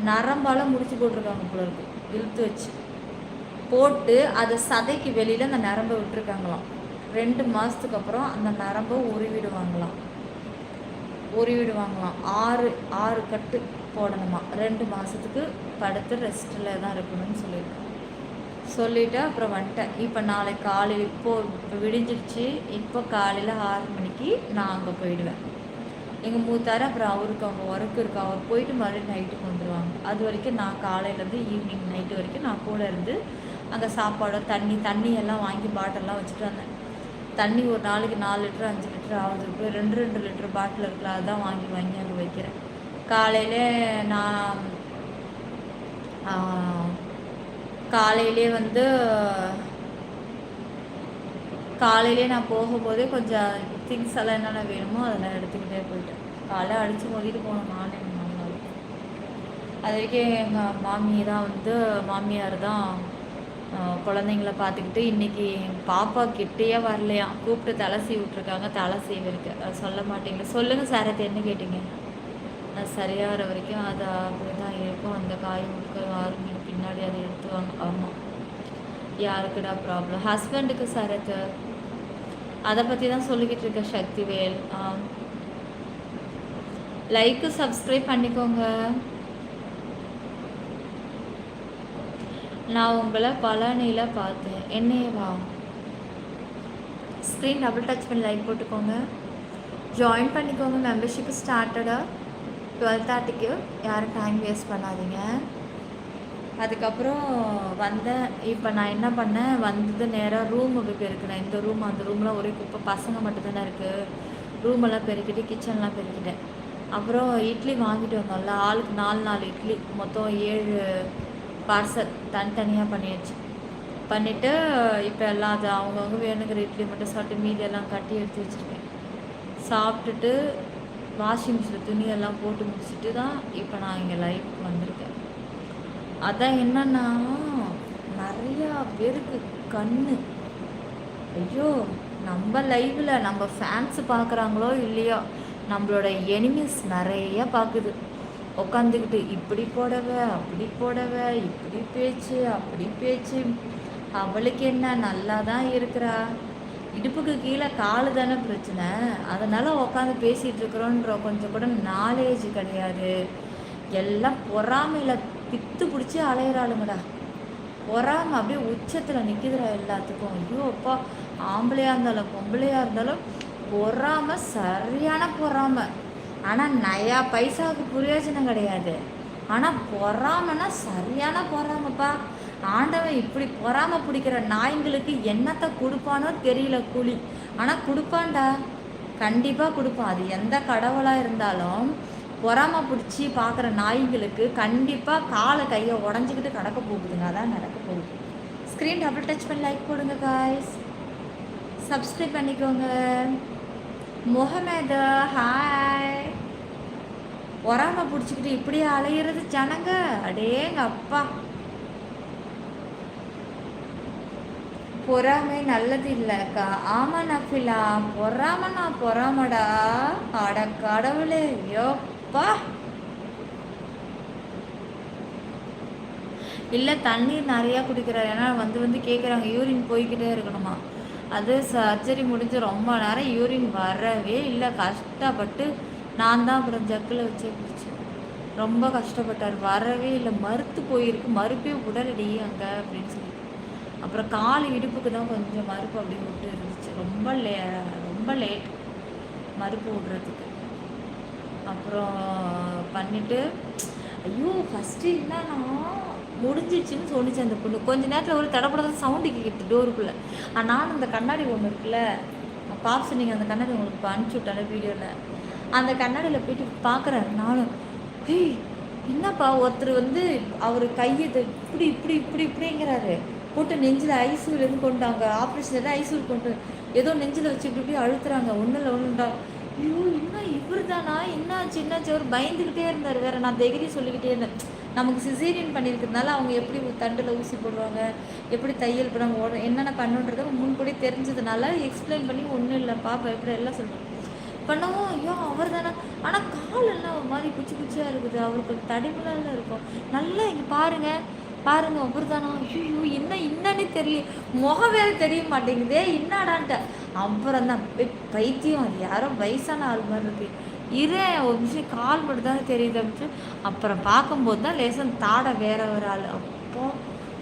நரம்பால் முடிச்சு போட்டிருக்காங்க போல இருக்கு. இழுத்து வச்சு போட்டு அதை சதைக்கு வெளியில் அந்த நரம்பை விட்டுருக்காங்களாம். 2 மாதத்துக்கு அப்புறம் அந்த நரம்பை உருவிடுவாங்களாம். 6 கட்டு போடணுமா. 2 மாதத்துக்கு படுத்து ரெஸ்ட்டில் தான் இருக்கணும்னு சொல்லிவிட்டு அப்புறம் வந்துட்டேன். இப்போ நாளைக்கு காலையில் இப்போ விடிஞ்சிடுச்சு. இப்போ காலையில் 6 மணிக்கு நான் அங்கே போயிடுவேன். எங்கள் மூத்தார் அப்புறம் அவருக்கு அவங்க ஒர்க் இருக்கு. அவர் போயிட்டு மறுபடியும் நைட்டுக்கு வந்துடுவாங்க. அது வரைக்கும் நான் காலையிலேருந்து ஈவினிங் நைட்டு வரைக்கும் நான் கூட இருந்து அங்கே சாப்பாடோ தண்ணி எல்லாம் வாங்கி பாட்டிலெலாம் வச்சுட்டு வந்தேன். தண்ணி ஒரு நாளைக்கு 4 லிட்டர் 5 லிட்டர் ஆகுது. இப்போ 2 லிட்டர் பாட்டில் இருக்குல்ல அதுதான் வாங்கி அங்கே வைக்கிறேன். காலையிலே வந்து காலையிலே நான் போகும்போதே கொஞ்சம் திங்ஸ் எல்லாம் என்னென்ன வேணுமோ அதெல்லாம் எடுத்துக்கிட்டே போயிட்டேன். காலையில் அடித்து மோதிட்டு போனோம் நானே எங்கள் மாமியார். அது வரைக்கும் எங்கள் மாமியார் தான் குழந்தைங்கள பார்த்துக்கிட்டு. இன்றைக்கி பாப்பா கிட்டேயே வரலையாம். கூப்பிட்டு தலை சீவி விட்ருக்காங்க. தலை சீவி இருக்கு. அது சொல்ல மாட்டேங்க. சொல்லுங்கள் சார், அது என்ன கேட்டிங்க? அது சரியாகிற வரைக்கும் அது அப்படி தான் இருக்கும். அந்த காய் முழுக்க யாரும் பின்னாடி அதை எடுத்துவாங்க. ஆமாம், யாருக்குடா ப்ராப்ளம்? ஹஸ்பண்டுக்கு சார். அதை பற்றி தான் சொல்லிக்கிட்டு இருக்க சக்திவேல். லைக்கு சப்ஸ்கிரைப் பண்ணிக்கோங்க. நான் உங்களை பழனியில் பார்த்தேன். என்னையவா? ஸ்க்ரீன் டபுள் டச் பண்ணி லைக் போட்டுக்கோங்க, ஜாயின் பண்ணிக்கோங்க. மெம்பர்ஷிப்பு ஸ்டார்டடாக 12:30க்கு. யாரும் டைம் வேஸ்ட் பண்ணாதீங்க. அதுக்கப்புறம் வந்தேன். இப்போ நான் என்ன பண்ணேன், வந்தது நேராக ரூமுக்கு பெருக்கினேன். இந்த ரூம் அந்த ரூம்லாம் ஒரே குப்பை, பசங்க மட்டும்தானே இருக்குது. ரூமெல்லாம் பெருக்கிட்டு கிச்சன்லாம் பெருக்கிட்டேன். அப்புறம் இட்லி வாங்கிட்டு வந்தோம்ல, ஆளுக்கு 4 இட்லி, மொத்தம் 7 பார்சல் தனித்தனியாக பண்ணிவிட்டு இப்போ எல்லாம் அது அவங்கவுங்க வேணுங்கிற இட்லி மட்டும் சாப்பிட்டு மீதியெல்லாம் கட்டி எடுத்து வச்சுருக்கேன். சாப்பிட்டுட்டு வாஷிங் மிஷினில் துணியெல்லாம் போட்டு முடிச்சுட்டு தான் இப்போ நான் இங்கே லைவுக்கு வந்திருக்கேன். அதான் என்னன்னா, நிறையா பேருக்கு கண்ணு, ஐயோ நம்ம லைவில் நம்ம ஃபேன்ஸு பார்க்குறாங்களோ இல்லையோ, நம்மளோட எனிமீஸ் நிறைய பார்க்குது. உட்காந்துக்கிட்டு இப்படி போடவை அப்படி போடவை, இப்படி பேச்சு அப்படி பேச்சு. அவளுக்கு என்ன, நல்லா தான் இருக்கிறா, இடுப்புக்கு கீழே காலு தானே பிரச்சனை, அதனால் உட்காந்து பேசிகிட்டு இருக்கிறோன்ற கொஞ்சம் கூட நாலேஜ் கிடையாது. எல்லாம் பொறாமையில் பித்து பிடிச்சி அலையிறாளுங்கடா. பொறாமை அப்படியே உச்சத்தில் நிற்கிதுடா எல்லாத்துக்கும். ஐயோ அப்பா, ஆம்பளையாக இருந்தாலும் பொம்பளையாக இருந்தாலும் பொறாமை, சரியான பொறாமை. ஆனால் நயா பைசாவுக்கு பிரயோஜனம் கிடையாது. ஆனால் பொறாமைன்னா சரியான பொறாமைப்பா. ஆண்டவன் இப்படி பொறாமை பிடிக்கிற நாய்ங்களுக்கு என்னத்தை கொடுப்பானோ தெரியல கூலி. ஆனால் கொடுப்பான்டா, கண்டிப்பாக கொடுப்பான். அது எந்த கடவுளாக இருந்தாலும் பொறாமை பிடிச்சி பார்க்குற நாய்ங்களுக்கு கண்டிப்பாக காலை கையை உடஞ்சிக்கிட்டு கடக்க போகுதுங்க. அதான் நடக்க போகுது. ஸ்க்ரீன் டபுள் டச் பண்ணி லைக் போடுங்க காய்ஸ், சப்ஸ்கிரைப் பண்ணிக்கோங்க. முகமது ஹாய். பொறாமை பிடிச்சிக்கிட்டு இப்படியே அலையிறது ஜனங்க, அடேங்க அப்பா. பொறாமை நல்லது இல்லைக்கா. ஆமாம் நஃபிலா, பொறாமடா. அட கடவுளே, யோப்பா. இல்லை தண்ணீர் நிறையா குடிக்கிறார். ஏன்னா வந்து கேட்குறாங்க யூரின் போய்கிட்டே இருக்கணுமா. அது சர்ஜரி முடிஞ்சு ரொம்ப நேரம் யூரின் வரவே இல்லை. கஷ்டப்பட்டு நான் தான் அப்புறம் ஜக்கில் வச்சே குடித்தேன். ரொம்ப கஷ்டப்பட்டார், வரவே இல்லை. மறுத்து போயிருக்கு, மறுப்பே உடலடி அங்கே அப்படின்னு சொல்லி. அப்புறம் கால் இடுப்புக்கு தான் கொஞ்சம் மறுப்பு அப்படி விட்டு இருந்துச்சு. ரொம்ப லேட் மறுப்பு விடுறதுக்கு. அப்புறம் பண்ணிவிட்டு ஐயோ ஃபஸ்ட்டு என்னன்னா முடிஞ்சிச்சுன்னு சொன்னிச்சு அந்த பொண்ணு. கொஞ்சம் நேரத்தில் ஒரு தடப்படாத சவுண்டு கேட்குது டோருக்குள்ளே. நானும் அந்த கண்ணாடி ஒன்று இருக்குல்ல பாப்ஸ், நீங்கள் அந்த கண்ணாடி உங்களுக்கு அனுப்பிச்சி விட்டால வீடியோவில், அந்த கண்ணாடியில் போயிட்டு பார்க்குறேன் நானும். ஏய் என்னப்பா ஒருத்தர் வந்து அவர் கையை இப்படி இப்படி இப்படி இப்படிங்கிறாரு, போட்டு நெஞ்சில் ஐசியூலேருந்து கொண்டாங்க, ஆப்ரேஷன் எதாவது ஐசியூ கொண்டு ஏதோ நெஞ்சில் வச்சு இப்படி இப்படி அழுத்துறாங்க. ஒன்றும் இல்லை ஒன்றுண்டா. ஐயோ இன்னும் இவர் தானா, என்னாச்சு அவர் பயந்துக்கிட்டே இருந்தார். வேறு நான் தைரிய சொல்லிக்கிட்டே இருந்தேன். நமக்கு சிசேரியன் பண்ணியிருக்கிறதுனால அவங்க எப்படி தண்டில் ஊசி போடுவாங்க, எப்படி தையல் போடுவாங்க, என்னென்ன பண்ணுன்றதை முன்கூடி தெரிஞ்சதுனால எக்ஸ்பிளைன் பண்ணி ஒன்றும் இல்லைப்பா எப்படி எல்லாம் சொல்கிறேன் பண்ணவும். ஐயோ அவர் தானே, ஆனால் காலெல்லாம் ஒரு மாதிரி குச்சி குச்சியாக இருக்குது, அவருக்கு தடிமலாம் இருக்கும். நல்லா இங்கே பாருங்கள் அவர் தானா. ஐயோ என்னன்னு தெரியல, முகம் வேறு தெரிய மாட்டேங்குதே என்னடான்ட்டு. அப்புறம் தான் பைத்தியம், அது யாரோ வயசான ஆள் மாதிரி இருக்கு, ஒரு நிமிஷம் கால் மட்டும் தானே தெரியுது அப்படின்ட்டு. அப்புறம் பார்க்கும்போது தான் லேசன் தாடை வேற ஒரு ஆள். அப்போ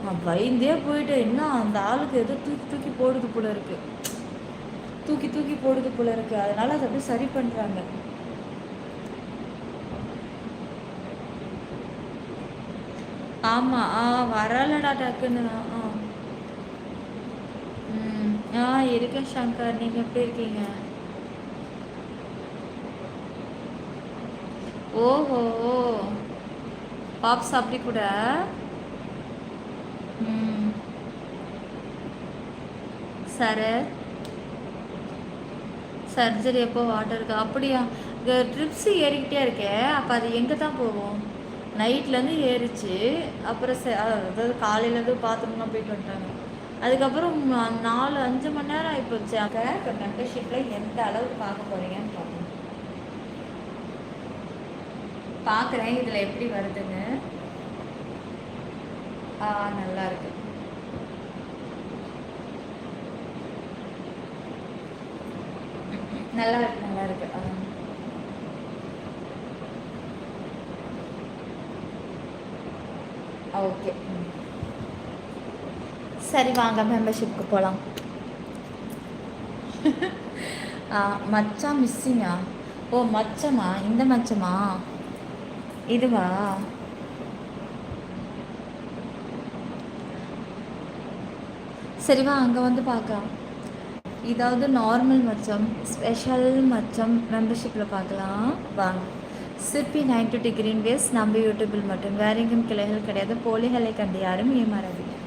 நான் பயந்தே போயிட்டேன். என்ன அந்த ஆளுக்கு ஏதோ தூக்கி தூக்கி போடுது போல இருக்கு, தூக்கி தூக்கி போடுது போல இருக்கு. அதனால அதை அப்படியே சரி பண்ணுறாங்க. ஆமாம் வரலடா டக்குன்னு. இருக்கேன் சங்கர், நீங்கள் எப்படி இருக்கீங்க? ஓஹோ பாப்ஸ் அப்படி கூட. சரி சர்ஜரி எப்போ வாட்டருக்கு அப்படியா? ட்ரிப்ஸ் ஏறிக்கிட்டே இருக்கேன். அப்போ அது எங்கே தான் போகும்? நைட்லேருந்து ஏறிச்சு. அப்புறம் அதாவது காலையிலேருந்து பாத்ரூம்லாம் போயிட்டு வந்துட்டாங்க. அதுக்கப்புறம் 4-5 மணி நேரம் ஆகிப்போச்சு. இப்போ மெம்பர்ஷிப்பில் எந்த அளவுக்கு பார்க்க போகிறீங்கன்னு பார்க்குறேன் இதில் எப்படி வருதுன்னு. நல்லா இருக்கு. நல்லா இருக்கு. ஓகே சரி வாங்க மெம்பர்ஷிப்புக்கு போகலாம். மச்சான் மிஸ்ஸிங்கா? ஓ மச்சமா, இந்த மச்சமா இதுவா? சரிவா அங்கே வந்து பார்க்கலாம். இதாவது நார்மல் மச்சம், ஸ்பெஷல் மச்சம் மெம்பர்ஷிப்பில் பார்க்கலாம் வாங்க. சிற்பி 920 கிரீன் வேஸ் நம்ம யூடியூபில் மட்டும், வேற எங்கும் கிளைகள் கிடையாது. போலிகளை கண்டு யாரும் ஏமாறாதீங்க.